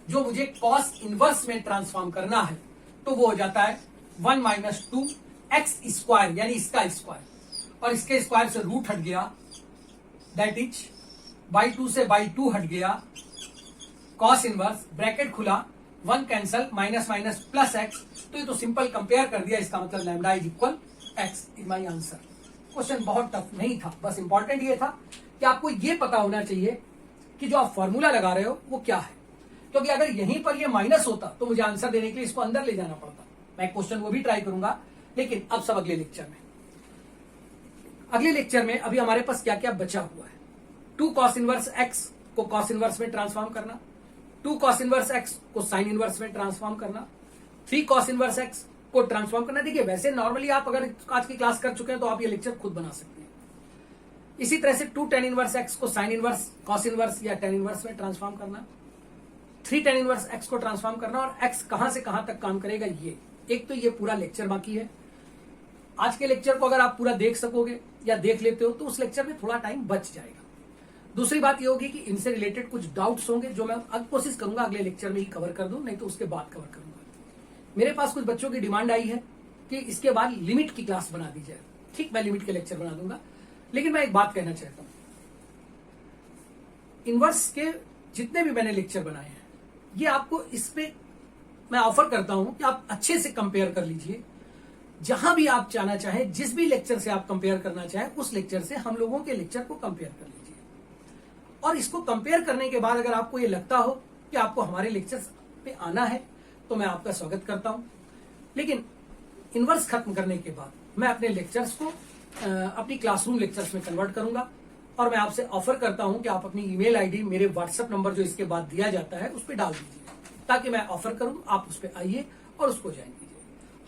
जो मुझे कॉस इनवर्स में ट्रांसफॉर्म करना है तो वो हो जाता है 1 - 2x स्क्वायर, यानी इसका स्क्वायर, और इसके स्क्वायर से रूट हट गया, दैट इज /2 से /2 हट गया, कॉस इनवर्स ब्रैकेट खुला, 1 cancel, minus minus plus x, तो ये तो सिंपल कंपेयर कर दिया। इसका मतलब lambda is equal x is my answer. Question बहुत टफ नहीं था, बस इंपॉर्टेंट ये था कि आपको ये पता होना चाहिए कि जो आप फॉर्मूला लगा रहे हो वो क्या है, क्योंकि अगर यहीं पर ये माइनस होता तो मुझे आंसर देने के लिए इसको अंदर ले जाना पड़ता। मैं क्वेश्चन वो भी ट्राई करूंगा लेकिन अब सब अगले लेक्चर में। अगले लेक्चर में अभी हमारे पास क्या क्या बचा हुआ है। 2 cos इनवर्स x को cos इनवर्स में ट्रांसफॉर्म करना, 2 cos इनवर्स x को sin इनवर्स में ट्रांसफॉर्म करना, 3 cos इनवर्स x को ट्रांसफॉर्म करना। देखिए वैसे नॉर्मली आप अगर आज की क्लास कर चुके हैं तो आप ये लेक्चर खुद बना सकते हैं। इसी तरह से 2 tan इनवर्स x को sin इनवर्स, cos इनवर्स या tan इनवर्स में ट्रांसफॉर्म करना, 3 tan इनवर्स x को ट्रांसफॉर्म करना, और x कहां से कहां तक काम करेगा ये। एक तो ये पूरा लेक्चर बाकी है। आज के लेक्चर को अगर आप पूरा देख सकोगे या देख लेते हो तो उस लेक्चर में थोड़ा टाइम बच जाएगा। दूसरी बात ये होगी कि इनसे रिलेटेड कुछ डाउट्स होंगे जो मैं अब कोशिश करूंगा अगले लेक्चर में ही कवर कर दूं, नहीं तो उसके बाद कवर करूंगा। मेरे पास कुछ बच्चों की डिमांड आई है कि इसके बाद लिमिट की क्लास बना दी जाए। ठीक, मैं लिमिट के लेक्चर बना दूंगा, लेकिन मैं एक बात कहना चाहता हूं, इनवर्स के जितने भी मैंने लेक्चर बनाए हैं ये आपको इस पे मैं ऑफर करता हूं कि आप अच्छे से कंपेयर कर लीजिए। जहां भी आप जाना चाहें, जिस भी लेक्चर से आप कंपेयर करना चाहें, उस लेक्चर से हम लोगों के लेक्चर को कंपेयर कर लीजिए। और इसको कंपेयर करने के बाद अगर आपको ये लगता हो कि आपको हमारे लेक्चर्स पे आना है तो मैं आपका स्वागत करता हूं। लेकिन इनवर्स खत्म करने के बाद मैं अपने लेक्चर्स को अपनी क्लासरूम लेक्चर्स में कन्वर्ट करूंगा, और मैं आपसे ऑफर करता हूं कि आप अपनी ईमेल आईडी मेरे व्हाट्सएप नंबर जो इसके बाद दिया जाता है उस पर डाल दीजिए, ताकि मैं ऑफर करूं, आप उस पर आइए और उसको ज्वाइन कीजिए।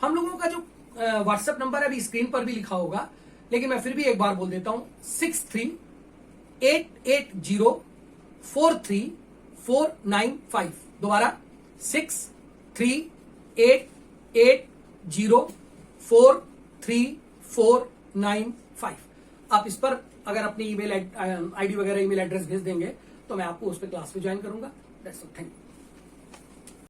हम लोगों का जो व्हाट्सएप नंबर अभी स्क्रीन पर भी लिखा होगा, लेकिन मैं फिर भी एक बार बोल देता हूं, 6388043495। दोबारा 6388043495। आप इस पर अगर अपनी ईमेल आईडी वगैरह ईमेल एड्रेस भेज देंगे तो मैं आपको उस पर क्लास में ज्वाइन करूंगा। That's all, thank you.